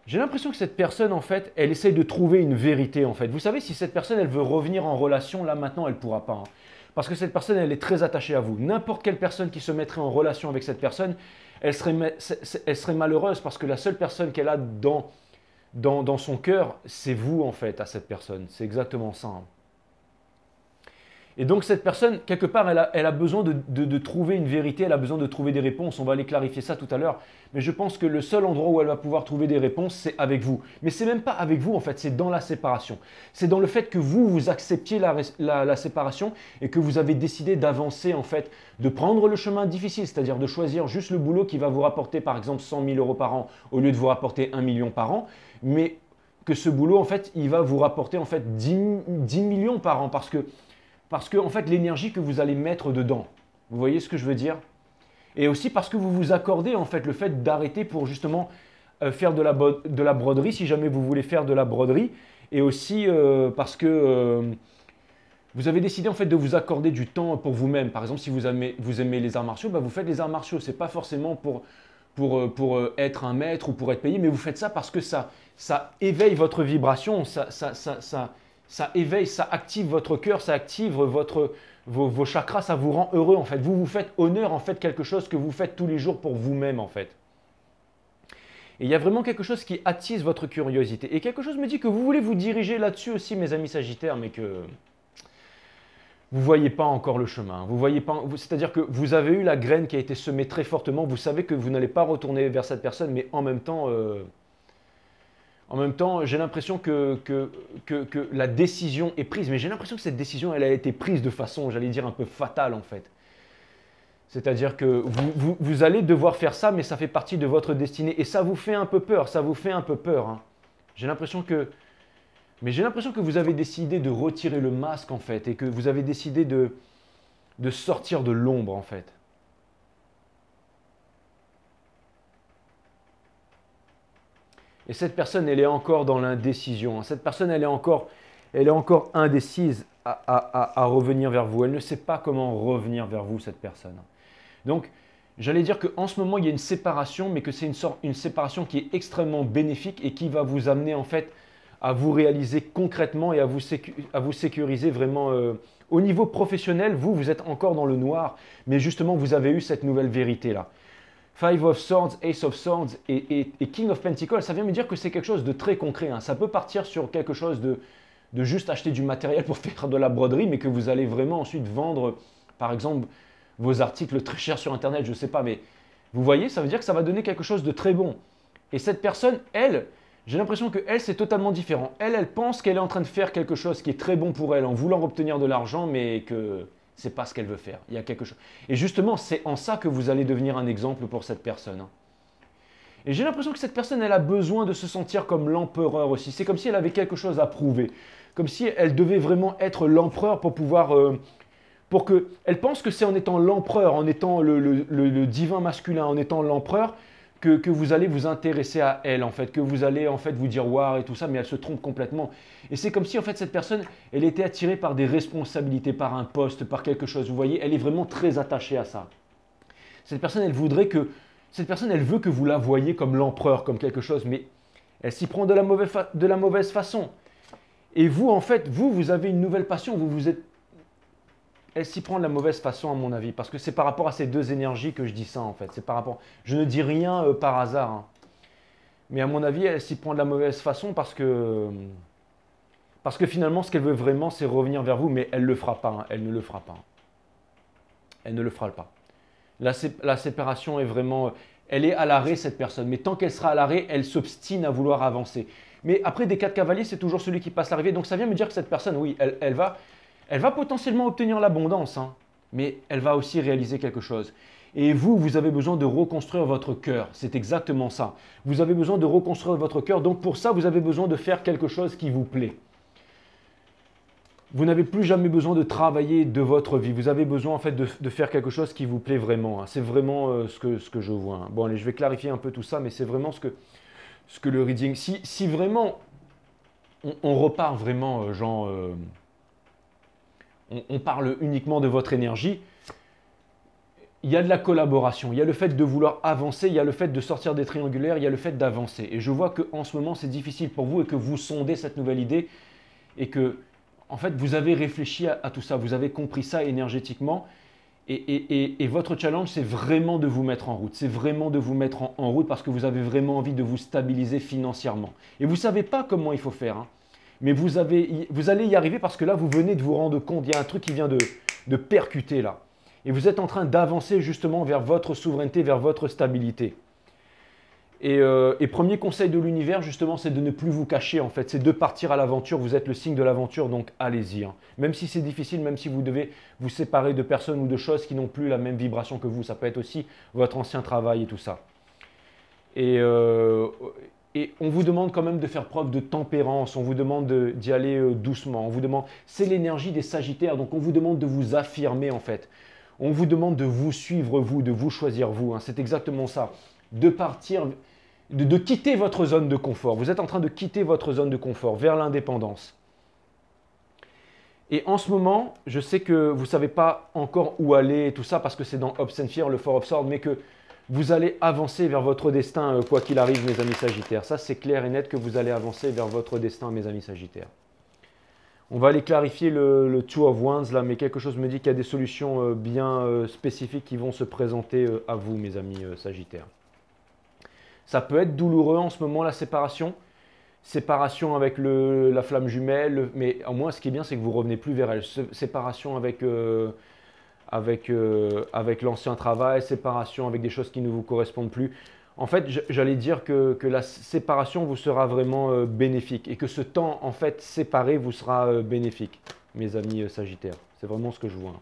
j'ai l'impression que cette personne, en fait, elle essaye de trouver une vérité, en fait. Vous savez, si cette personne, elle veut revenir en relation, là, maintenant, elle ne pourra pas. Hein. Parce que cette personne, elle est très attachée à vous. N'importe quelle personne qui se mettrait en relation avec cette personne, elle serait malheureuse parce que la seule personne qu'elle a dans son cœur, c'est vous, en fait, à cette personne. C'est exactement ça. Hein. Et donc cette personne, quelque part, elle a besoin de trouver une vérité, elle a besoin de trouver des réponses. On va aller clarifier ça tout à l'heure. Mais je pense que le seul endroit où elle va pouvoir trouver des réponses, c'est avec vous. Mais c'est même pas avec vous, en fait, c'est dans la séparation. C'est dans le fait que vous acceptiez la séparation et que vous avez décidé d'avancer, en fait, de prendre le chemin difficile, c'est-à-dire de choisir juste le boulot qui va vous rapporter, par exemple, 100 000 € par an au lieu de vous rapporter 1 million par an. Mais que ce boulot, en fait, il va vous rapporter, en fait, 10 millions par an parce que en fait, l'énergie que vous allez mettre dedans, vous voyez ce que je veux dire? Et aussi parce que vous vous accordez en fait le fait d'arrêter pour justement faire de la broderie, si jamais vous voulez faire de la broderie. Et aussi parce que vous avez décidé en fait de vous accorder du temps pour vous-même. Par exemple, si vous aimez les arts martiaux, bah, vous faites les arts martiaux. Ce n'est pas forcément pour être un maître ou pour être payé, mais vous faites ça parce que ça éveille votre vibration, ça éveille, ça active votre cœur, ça active vos chakras, ça vous rend heureux en fait. Vous vous faites honneur en fait quelque chose que vous faites tous les jours pour vous-même en fait. Et il y a vraiment quelque chose qui attise votre curiosité. Et quelque chose me dit que vous voulez vous diriger là-dessus aussi, mes amis Sagittaires, mais que vous ne voyez pas encore le chemin. Vous voyez pas, c'est-à-dire que vous avez eu la graine qui a été semée très fortement. Vous savez que vous n'allez pas retourner vers cette personne, mais en même temps, En même temps, j'ai l'impression que la décision est prise, mais j'ai l'impression que cette décision, elle a été prise de façon, j'allais dire, un peu fatale en fait. C'est-à-dire que vous allez devoir faire ça, mais ça fait partie de votre destinée. Et ça vous fait un peu peur, ça vous fait un peu peur. Hein. J'ai l'impression que vous avez décidé de retirer le masque en fait, et que vous avez décidé de sortir de l'ombre en fait. Et cette personne, elle est encore dans l'indécision. Cette personne, elle est encore indécise à revenir vers vous. Elle ne sait pas comment revenir vers vous, cette personne. Donc, j'allais dire qu'en ce moment, il y a une séparation, mais que c'est une séparation qui est extrêmement bénéfique et qui va vous amener en fait à vous réaliser concrètement et à vous sécuriser vraiment. Au niveau professionnel, vous êtes encore dans le noir, mais justement, vous avez eu cette nouvelle vérité-là. Five of Swords, Ace of Swords et King of Pentacles, ça vient me dire que c'est quelque chose de très concret. Hein. Ça peut partir sur quelque chose de juste acheter du matériel pour faire de la broderie, mais que vous allez vraiment ensuite vendre, par exemple, vos articles très chers sur Internet, je ne sais pas. Mais vous voyez, ça veut dire que ça va donner quelque chose de très bon. Et cette personne, elle, j'ai l'impression qu'elle, c'est totalement différent. Elle pense qu'elle est en train de faire quelque chose qui est très bon pour elle en voulant obtenir de l'argent, mais que ce n'est pas ce qu'elle veut faire. Il y a quelque chose. Et justement, c'est en ça que vous allez devenir un exemple pour cette personne. Hein. Et j'ai l'impression que cette personne, elle a besoin de se sentir comme l'empereur aussi. C'est comme si elle avait quelque chose à prouver. Comme si elle devait vraiment être l'empereur pour pouvoir... pour que... Elle pense que c'est en étant l'empereur, en étant le divin masculin, en étant l'empereur, que vous allez vous intéresser à elle, en fait, que vous allez en fait vous dire waouh et tout ça, mais elle se trompe complètement. Et c'est comme si en fait cette personne, elle était attirée par des responsabilités, par un poste, par quelque chose. Vous voyez, elle est vraiment très attachée à ça. Cette personne, elle voudrait que, cette personne, elle veut que vous la voyiez comme l'empereur, comme quelque chose, mais elle s'y prend de la mauvaise façon. Et vous, en fait, vous avez une nouvelle passion, elle s'y prend de la mauvaise façon à mon avis, parce que c'est par rapport à ces deux énergies que je dis ça en fait. C'est par rapport. Je ne dis rien par hasard, hein. Mais à mon avis, elle s'y prend de la mauvaise façon parce que finalement, ce qu'elle veut vraiment, c'est revenir vers vous, mais elle ne le fera pas. Hein. Elle ne le fera pas. Elle ne le fera pas. La séparation est vraiment, elle est à l'arrêt cette personne, mais tant qu'elle sera à l'arrêt, elle s'obstine à vouloir avancer. Mais après des 4 cavaliers, c'est toujours celui qui passe l'arrivée. Donc ça vient me dire que cette personne, oui, elle va potentiellement obtenir l'abondance, hein, mais elle va aussi réaliser quelque chose. Et vous avez besoin de reconstruire votre cœur. C'est exactement ça. Vous avez besoin de reconstruire votre cœur. Donc pour ça, vous avez besoin de faire quelque chose qui vous plaît. Vous n'avez plus jamais besoin de travailler de votre vie. Vous avez besoin en fait de faire quelque chose qui vous plaît vraiment. Hein. C'est vraiment ce que je vois. Hein. Bon, allez, je vais clarifier un peu tout ça, mais c'est vraiment ce que le reading... Si vraiment on repart vraiment, on parle uniquement de votre énergie, il y a de la collaboration, il y a le fait de vouloir avancer, il y a le fait de sortir des triangulaires, il y a le fait d'avancer. Et je vois qu'en ce moment, c'est difficile pour vous et que vous sondez cette nouvelle idée et que, en fait, vous avez réfléchi à tout ça, vous avez compris ça énergétiquement. Et votre challenge, c'est vraiment de vous mettre en route. C'est vraiment de vous mettre en route parce que vous avez vraiment envie de vous stabiliser financièrement. Et vous ne savez pas comment il faut faire, hein. Mais vous allez y arriver parce que là, vous venez de vous rendre compte, il y a un truc qui vient de percuter là. Et vous êtes en train d'avancer justement vers votre souveraineté, vers votre stabilité. Et premier conseil de l'univers, justement, c'est de ne plus vous cacher en fait. C'est de partir à l'aventure. Vous êtes le signe de l'aventure, donc allez-y. Hein. Même si c'est difficile, même si vous devez vous séparer de personnes ou de choses qui n'ont plus la même vibration que vous. Ça peut être aussi votre ancien travail et tout ça. Et on vous demande quand même de faire preuve de tempérance, on vous demande d'y aller doucement, on vous demande, c'est l'énergie des Sagittaires, donc on vous demande de vous affirmer en fait. On vous demande de vous suivre vous, de vous choisir vous, hein. C'est exactement ça. De partir, de quitter votre zone de confort. Vous êtes en train de quitter votre zone de confort vers l'indépendance. Et en ce moment, je sais que vous ne savez pas encore où aller et tout ça, parce que c'est dans Hopes and Fear, le Four of Swords, mais que vous allez avancer vers votre destin, quoi qu'il arrive, mes amis Sagittaires. Ça, c'est clair et net que vous allez avancer vers votre destin, mes amis Sagittaires. On va aller clarifier le Two of Wands, là, mais quelque chose me dit qu'il y a des solutions bien spécifiques qui vont se présenter à vous, mes amis Sagittaires. Ça peut être douloureux en ce moment, la séparation. Séparation avec la flamme jumelle, mais au moins, ce qui est bien, c'est que vous ne revenez plus vers elle. Séparation avec l'ancien travail, séparation avec des choses qui ne vous correspondent plus. En fait, j'allais dire que la séparation vous sera vraiment bénéfique et que ce temps, en fait, séparé vous sera bénéfique, mes amis Sagittaires. C'est vraiment ce que je vois.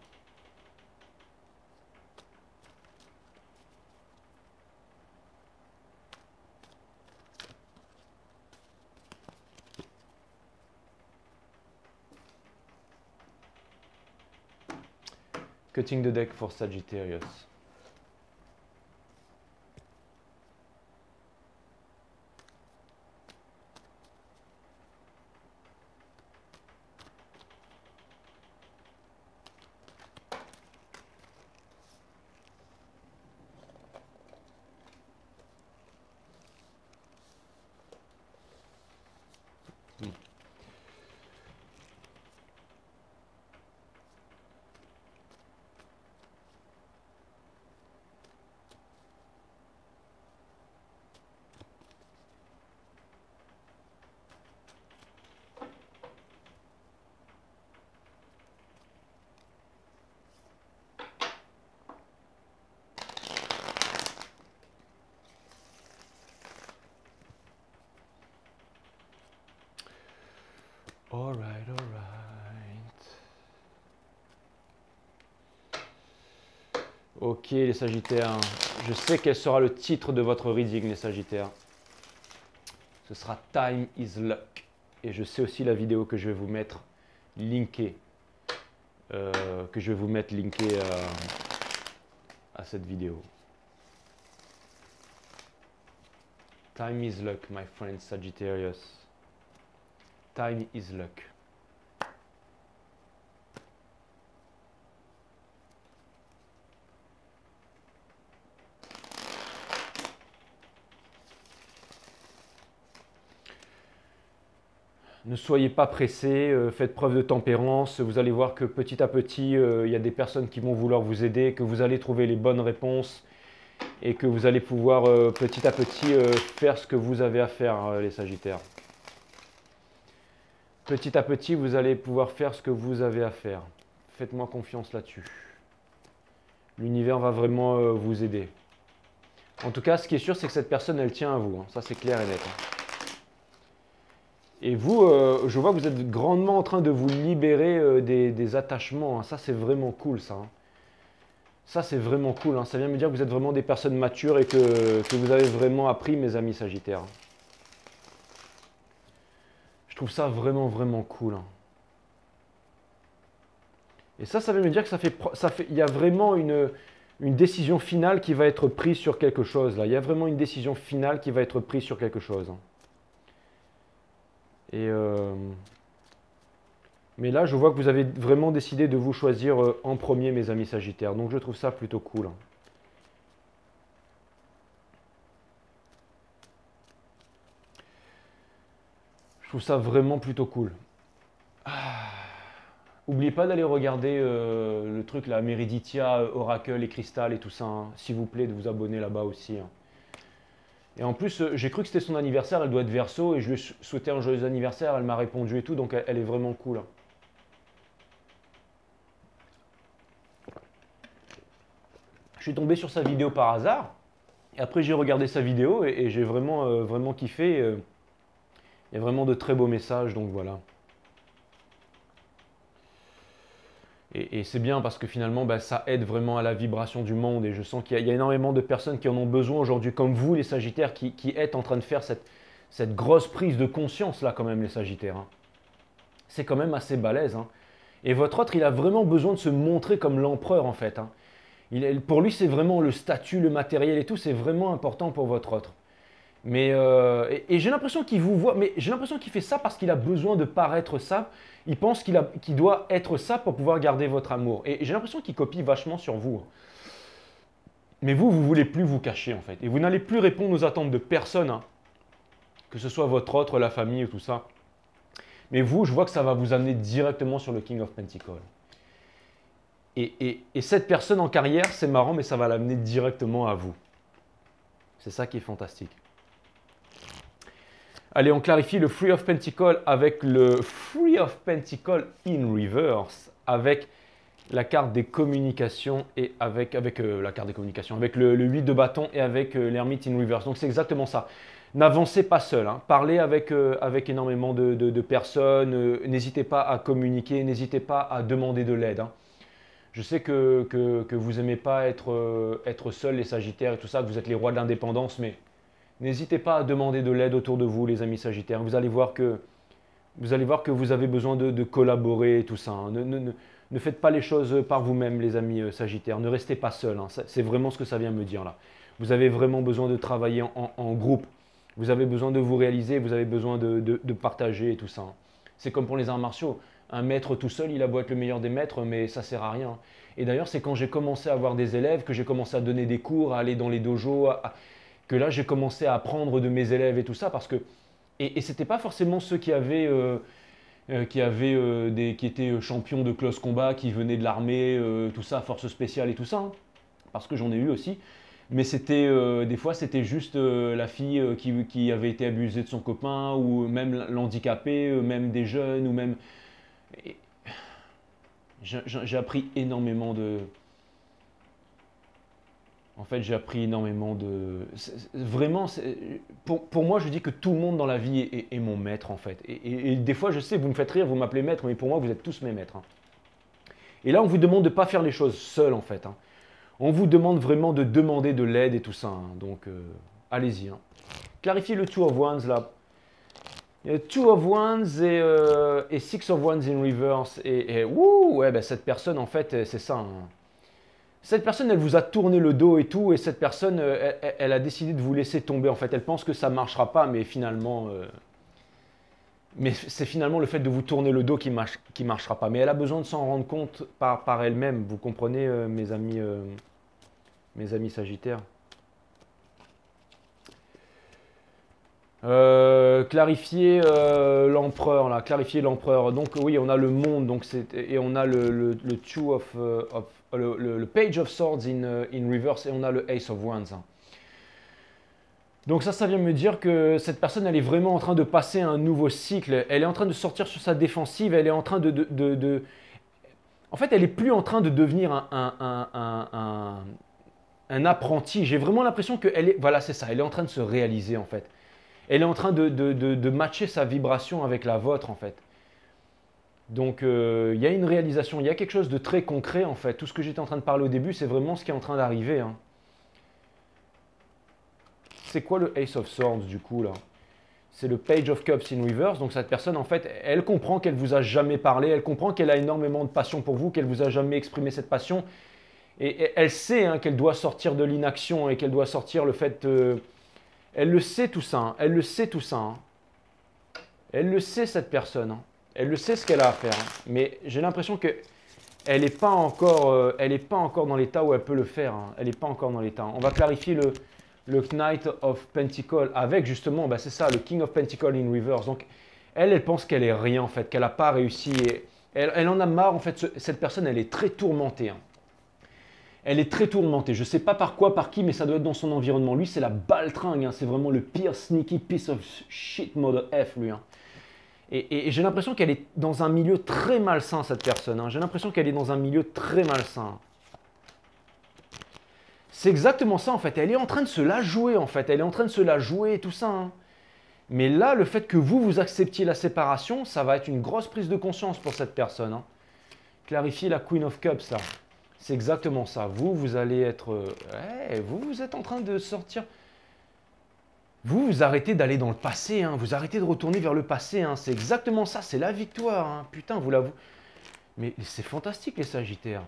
Cutting the deck for Sagittarius. All right, all right. Ok, les Sagittaires. Je sais quel sera le titre de votre reading, les Sagittaires. Ce sera Time is Luck. Et je sais aussi la vidéo que je vais vous mettre linkée. À cette vidéo. Time is luck, my friend Sagittarius. Time is luck. Ne soyez pas pressés, faites preuve de tempérance. Vous allez voir que petit à petit, il y a des personnes qui vont vouloir vous aider, que vous allez trouver les bonnes réponses et que vous allez pouvoir petit à petit faire ce que vous avez à faire, les Sagittaires. Petit à petit, vous allez pouvoir faire ce que vous avez à faire. Faites-moi confiance là-dessus. L'univers va vraiment vous aider. En tout cas, ce qui est sûr, c'est que cette personne, elle tient à vous. Hein. Ça, c'est clair et net. Hein. Et vous, je vois que vous êtes grandement en train de vous libérer des attachements. Hein. Ça, c'est vraiment cool, ça. Hein. Ça, c'est vraiment cool. Hein. Ça vient me dire que vous êtes vraiment des personnes matures et que vous avez vraiment appris, mes amis Sagittaires. Je trouve ça vraiment, vraiment cool. Hein. Et ça veut me dire que il y a vraiment une décision finale qui va être prise sur quelque chose. Là. Il y a vraiment une décision finale qui va être prise sur quelque chose. Hein. Mais là, je vois que vous avez vraiment décidé de vous choisir en premier, mes amis Sagittaires. Donc, je trouve ça plutôt cool. Hein. Je trouve ça vraiment plutôt cool. N'oubliez pas d'aller regarder le truc, la Meriditia, Oracle et Crystal et tout ça. Hein. S'il vous plaît, de vous abonner là-bas aussi. Hein. Et en plus, j'ai cru que c'était son anniversaire, elle doit être Verseau, et je lui ai souhaité un joyeux anniversaire, elle m'a répondu et tout, donc elle est vraiment cool. Hein. Je suis tombé sur sa vidéo par hasard, et après j'ai regardé sa vidéo, et j'ai vraiment, vraiment kiffé. Il y a vraiment de très beaux messages, donc voilà. Et c'est bien parce que finalement, bah, ça aide vraiment à la vibration du monde. Et je sens qu'il y a énormément de personnes qui en ont besoin aujourd'hui, comme vous, les Sagittaires, qui êtes en train de faire cette grosse prise de conscience, là, quand même, les Sagittaires. Hein. C'est quand même assez balèze. Hein. Et votre autre, il a vraiment besoin de se montrer comme l'empereur, en fait. Hein. Pour lui, c'est vraiment le statut, le matériel et tout, c'est vraiment important pour votre autre. Mais et j'ai l'impression qu'il vous voit, mais j'ai l'impression qu'il fait ça parce qu'il a besoin de paraître ça. Il pense qu'il doit être ça pour pouvoir garder votre amour. Et j'ai l'impression qu'il copie vachement sur vous. Mais vous voulez plus vous cacher en fait. Et vous n'allez plus répondre aux attentes de personne, hein. Que ce soit votre autre, la famille ou tout ça. Mais vous, je vois que ça va vous amener directement sur le King of Pentacles. Et cette personne en carrière, c'est marrant, mais ça va l'amener directement à vous. C'est ça qui est fantastique. Allez, on clarifie le Three of Pentacles avec le Three of Pentacles in reverse, avec la carte des communications et avec la carte des communications, avec le 8 de bâton et avec l'ermite in reverse. Donc c'est exactement ça. N'avancez pas seul, hein. Parlez avec énormément de personnes, n'hésitez pas à communiquer, n'hésitez pas à demander de l'aide, hein. Je sais que vous n'aimez pas être seul, les Sagittaires et tout ça, que vous êtes les rois de l'indépendance, mais n'hésitez pas à demander de l'aide autour de vous, les amis Sagittaires. Vous allez voir que vous avez besoin de collaborer et tout ça, hein. Ne faites pas les choses par vous-même, les amis Sagittaires. Ne restez pas seuls, hein. C'est vraiment ce que ça vient me dire là. Vous avez vraiment besoin de travailler en groupe. Vous avez besoin de vous réaliser, vous avez besoin de partager et tout ça, hein. C'est comme pour les arts martiaux. Un maître tout seul, il a beau être le meilleur des maîtres, mais ça ne sert à rien. Et d'ailleurs, c'est quand j'ai commencé à avoir des élèves, que j'ai commencé à donner des cours, à aller dans les dojos, que là, j'ai commencé à apprendre de mes élèves et tout ça, parce que et ce n'était pas forcément ceux qui étaient champions de close combat, qui venaient de l'armée, tout ça, force spéciale et tout ça, hein, parce que j'en ai eu aussi. Mais des fois, c'était juste la fille qui avait été abusée de son copain, ou même l'handicapé, même des jeunes, ou même... Et j'ai appris énormément de... En fait, j'ai appris énormément de... Vraiment, pour moi, je dis que tout le monde dans la vie est mon maître, en fait. Et des fois, je sais, vous me faites rire, vous m'appelez maître, mais pour moi, vous êtes tous mes maîtres, hein. Et là, on vous demande de ne pas faire les choses seul, en fait, hein. On vous demande vraiment de demander de l'aide et tout ça, hein. Donc, allez-y, hein. Clarifiez le Two of Wands, là. Il y a Two of Wands et Six of Wands in reverse. Wouh, ouais, ben cette personne, en fait, c'est ça, hein. Cette personne, elle vous a tourné le dos et tout, et cette personne, elle a décidé de vous laisser tomber, en fait. Elle pense que ça ne marchera pas, mais finalement... mais c'est finalement le fait de vous tourner le dos qui marchera pas. Mais elle a besoin de s'en rendre compte par elle-même. Vous comprenez, mes amis Sagittaires? Clarifier l'empereur là, clarifier l'empereur. Donc oui, on a le monde, donc et on a le two le page of swords in reverse, et on a le ace of wands, hein. Donc ça vient me dire que cette personne, elle est vraiment en train de passer un nouveau cycle. Elle est en train de sortir sur sa défensive. Elle est en train en fait, elle est plus en train de devenir un apprenti. J'ai vraiment l'impression qu'elle est, voilà, c'est ça. Elle est en train de se réaliser, en fait. Elle est en train de matcher sa vibration avec la vôtre, en fait. Donc, il y a une réalisation, il y a quelque chose de très concret, en fait. Tout ce que j'étais en train de parler au début, c'est vraiment ce qui est en train d'arriver, hein. C'est quoi le Ace of Swords, du coup, là? C'est le Page of Cups in reverse. Donc, cette personne, en fait, elle comprend qu'elle vous a jamais parlé. Elle comprend qu'elle a énormément de passion pour vous, qu'elle vous a jamais exprimé cette passion. Et elle sait, hein, qu'elle doit sortir de l'inaction et qu'elle doit sortir le fait... elle le sait tout ça, hein. Elle le sait tout ça, hein. Elle le sait, cette personne, hein. Elle le sait ce qu'elle a à faire, hein. Mais j'ai l'impression que elle n'est pas encore dans l'état où elle peut le faire, hein. Elle n'est pas encore dans l'état. On va clarifier le Knight of Pentacles avec justement, bah c'est ça, le King of Pentacles in reverse. Donc elle pense qu'elle est rien, en fait, qu'elle n'a pas réussi. Et elle en a marre, en fait. Cette personne, elle est très tourmentée, hein. Elle est très tourmentée. Je ne sais pas par quoi, par qui, mais ça doit être dans son environnement. Lui, c'est la baltringue, hein. C'est vraiment le pire sneaky piece of shit mother F, lui, hein. Et j'ai l'impression qu'elle est dans un milieu très malsain, cette personne, hein. J'ai l'impression qu'elle est dans un milieu très malsain. C'est exactement ça, en fait. Elle est en train de se la jouer, en fait. Elle est en train de se la jouer et tout ça, hein. Mais là, le fait que vous acceptiez la séparation, ça va être une grosse prise de conscience pour cette personne, hein. Clarifier la Queen of Cups, là. C'est exactement ça. Vous allez être... ouais, vous êtes en train de sortir... Vous arrêtez d'aller dans le passé, hein. Vous arrêtez de retourner vers le passé, hein. C'est exactement ça. C'est la victoire, hein. Putain, vous l'avouez. Mais c'est fantastique, les Sagittaires.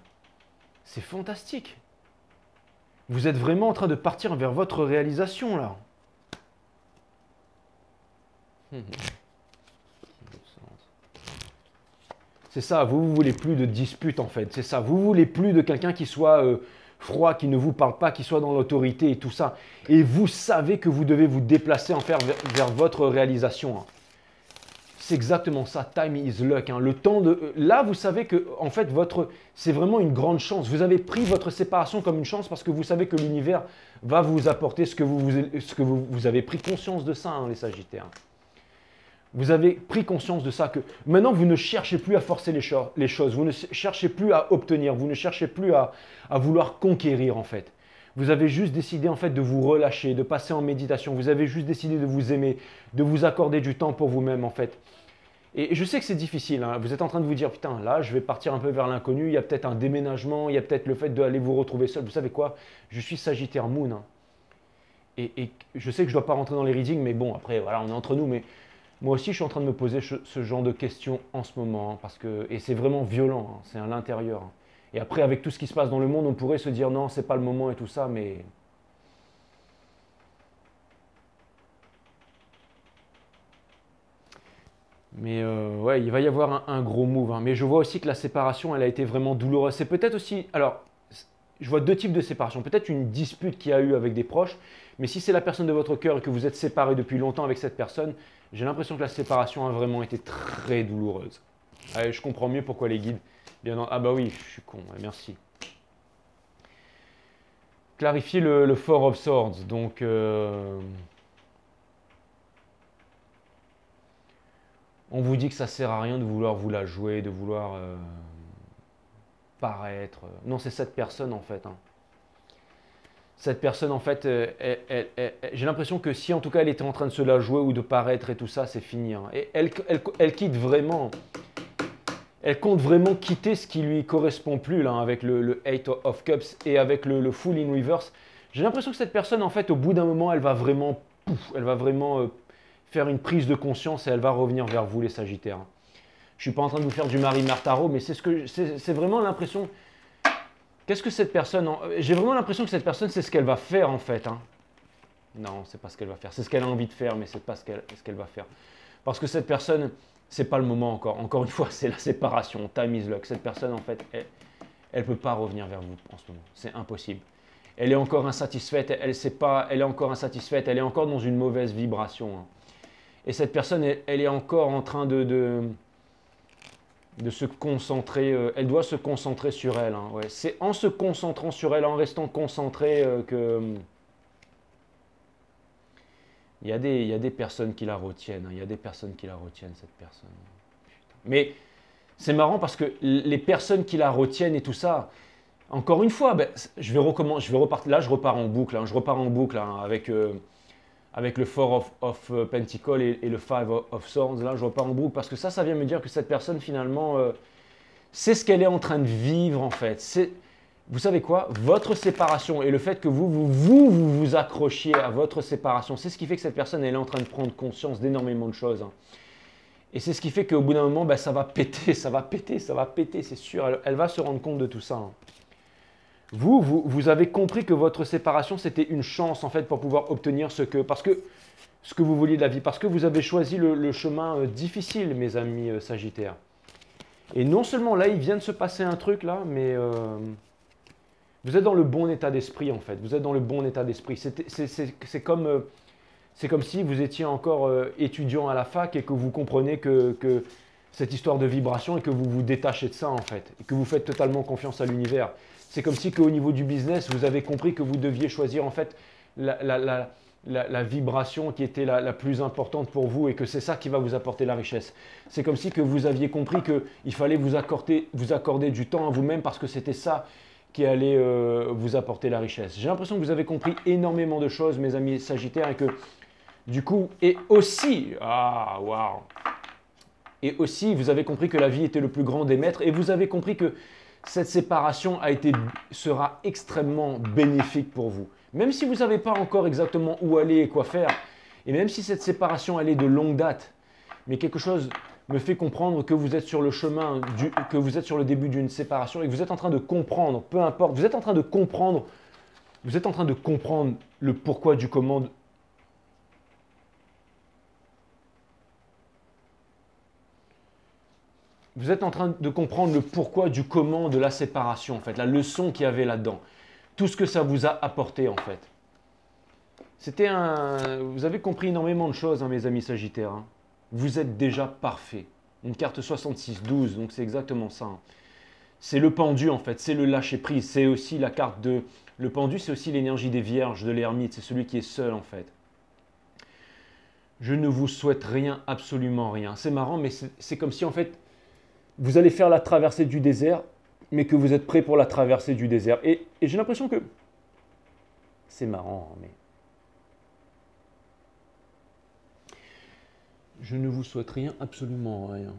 C'est fantastique. Vous êtes vraiment en train de partir vers votre réalisation, là. C'est ça, vous voulez plus de disputes, en fait. C'est ça, vous voulez plus de quelqu'un qui soit froid, qui ne vous parle pas, qui soit dans l'autorité et tout ça. Et vous savez que vous devez vous déplacer vers votre réalisation, hein. C'est exactement ça, time is luck, hein. Le temps de... Là, vous savez que, en fait, c'est vraiment une grande chance. Vous avez pris votre séparation comme une chance parce que vous savez que l'univers va vous apporter ce que vous avez pris conscience de ça, hein, les Sagittaires. Vous avez pris conscience de ça, que maintenant vous ne cherchez plus à forcer les choses, vous ne cherchez plus à obtenir, vous ne cherchez plus à vouloir conquérir en fait. Vous avez juste décidé en fait de vous relâcher, de passer en méditation, vous avez juste décidé de vous aimer, de vous accorder du temps pour vous-même en fait. Et je sais que c'est difficile, hein. Vous êtes en train de vous dire, putain, là je vais partir un peu vers l'inconnu, il y a peut-être un déménagement, il y a peut-être le fait d'aller vous retrouver seul. Vous savez quoi? Je suis Sagittaire Moon, hein. Et je sais que je ne dois pas rentrer dans les readings, mais bon, après, voilà, on est entre nous, mais moi aussi, je suis en train de me poser ce genre de questions en ce moment, hein, et c'est vraiment violent, hein, c'est à l'intérieur, hein. Et après, avec tout ce qui se passe dans le monde, on pourrait se dire non, c'est pas le moment et tout ça, ouais, il va y avoir un gros move, hein. Mais je vois aussi que la séparation, elle a été vraiment douloureuse. C'est peut-être aussi, alors, je vois deux types de séparation. Peut-être une dispute qu'il y a eu avec des proches, mais si c'est la personne de votre cœur et que vous êtes séparé depuis longtemps avec cette personne, j'ai l'impression que la séparation a vraiment été très douloureuse. Allez, je comprends mieux pourquoi les guides. Ah bah oui, je suis con, merci. Clarifier le Four of Swords. Donc, on vous dit que ça sert à rien de vouloir vous la jouer, de vouloir paraître. Non, c'est cette personne en fait, hein. Cette personne, en fait, j'ai l'impression que si en tout cas elle était en train de se la jouer ou de paraître et tout ça, c'est fini, hein. Et elle quitte vraiment, elle compte vraiment quitter ce qui lui correspond plus là, avec le Eight of Cups et avec le Full in Reverse. J'ai l'impression que cette personne, en fait, au bout d'un moment, elle va vraiment faire une prise de conscience et elle va revenir vers vous, les Sagittaires. Je ne suis pas en train de vous faire du Marie-Mère Tarot, mais c'est vraiment l'impression. Qu'est-ce que cette personne... J'ai vraiment l'impression que cette personne, c'est ce qu'elle va faire en fait, hein. Non, c'est pas ce qu'elle va faire. C'est ce qu'elle a envie de faire, mais c'est pas ce qu'elle va faire. Parce que cette personne, c'est pas le moment encore. Encore une fois, c'est la séparation. Time is luck. Cette personne, en fait, elle peut pas revenir vers vous en ce moment. C'est impossible. Elle est encore insatisfaite. Elle est encore insatisfaite. Elle est encore dans une mauvaise vibration, hein. Et cette personne, elle est encore en train de se concentrer, elle doit se concentrer sur elle, hein, ouais. C'est en se concentrant sur elle, en restant concentré que... il y a des personnes qui la retiennent, hein, il y a des personnes qui la retiennent, cette personne. Putain. Mais c'est marrant parce que les personnes qui la retiennent et tout ça, encore une fois, ben, je vais repartir, là je repars en boucle, hein, avec le Four of Pentacles et le Five of Swords, là je repars en boucle parce que ça vient me dire que cette personne finalement, c'est ce qu'elle est en train de vivre en fait. Vous savez quoi? Votre séparation et le fait que vous accrochiez à votre séparation, c'est ce qui fait que cette personne elle est en train de prendre conscience d'énormément de choses, hein. Et c'est ce qui fait qu'au bout d'un moment, ben, ça va péter, c'est sûr. Elle va se rendre compte de tout ça, hein. Vous avez compris que votre séparation, c'était une chance en fait pour pouvoir obtenir ce que vous vouliez de la vie. Parce que vous avez choisi le chemin difficile, mes amis Sagittaires. Et non seulement là, il vient de se passer un truc là, mais vous êtes dans le bon état d'esprit en fait. Vous êtes dans le bon état d'esprit. C'est comme si vous étiez encore étudiant à la fac et que vous comprenez que cette histoire de vibration et que vous vous détachez de ça en fait. Et que vous faites totalement confiance à l'univers. C'est comme si qu'au niveau du business, vous avez compris que vous deviez choisir en fait la vibration qui était la plus importante pour vous et que c'est ça qui va vous apporter la richesse. C'est comme si que vous aviez compris qu'il fallait vous accorder du temps à vous-même parce que c'était ça qui allait vous apporter la richesse. J'ai l'impression que vous avez compris énormément de choses, mes amis Sagittaires, et que du coup, et aussi, et aussi, vous avez compris que la vie était le plus grand des maîtres et vous avez compris que cette séparation sera extrêmement bénéfique pour vous. Même si vous ne savez pas encore exactement où aller et quoi faire, et même si cette séparation elle est de longue date, mais quelque chose me fait comprendre que vous êtes sur le chemin, que vous êtes sur le début d'une séparation et que vous êtes en train de comprendre, peu importe, vous êtes en train de comprendre le pourquoi du comment. Vous êtes en train de comprendre le pourquoi du comment de la séparation, en fait, la leçon qu'il y avait là-dedans. Tout ce que ça vous a apporté, en fait. Vous avez compris énormément de choses, hein, mes amis Sagittaires, hein. Vous êtes déjà parfait. Une carte 66-12, donc c'est exactement ça, hein. C'est le pendu, en fait, c'est le lâcher-prise. C'est aussi la carte de... Le pendu, c'est aussi l'énergie des vierges, de l'ermite. C'est celui qui est seul, en fait. Je ne vous souhaite rien, absolument rien. C'est marrant, mais c'est comme si en fait, vous allez faire la traversée du désert, mais que vous êtes prêt pour la traversée du désert. Et j'ai l'impression que... C'est marrant, hein, mais... Je ne vous souhaite rien, absolument rien.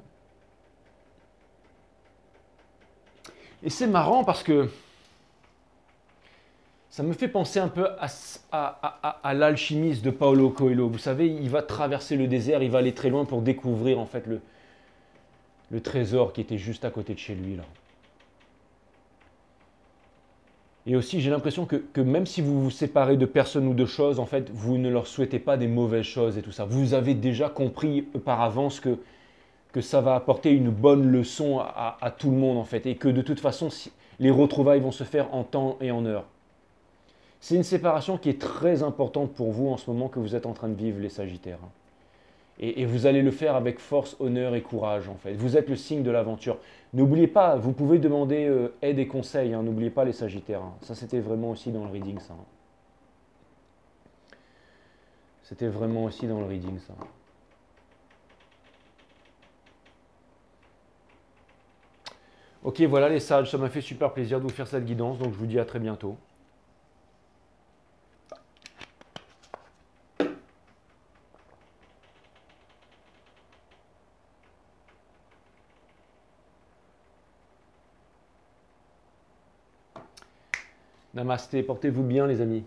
Et c'est marrant parce que ça me fait penser un peu à l'alchimiste de Paulo Coelho. Vous savez, il va traverser le désert, il va aller très loin pour découvrir en fait le trésor qui était juste à côté de chez lui, là. Et aussi, j'ai l'impression que même si vous vous séparez de personnes ou de choses, en fait, vous ne leur souhaitez pas des mauvaises choses et tout ça. Vous avez déjà compris par avance que ça va apporter une bonne leçon à tout le monde, en fait. Et que de toute façon, les retrouvailles vont se faire en temps et en heure. C'est une séparation qui est très importante pour vous en ce moment que vous êtes en train de vivre, les Sagittaires. Et vous allez le faire avec force, honneur et courage, en fait. Vous êtes le signe de l'aventure. N'oubliez pas, vous pouvez demander aide et conseils. Hein. N'oubliez pas les Sagittaires. Hein. Ça, c'était vraiment aussi dans le reading, ça. Hein. C'était vraiment aussi dans le reading, ça. Ok, voilà les sages. Ça m'a fait super plaisir de vous faire cette guidance. Donc, je vous dis à très bientôt. Namasté, portez-vous bien les amis.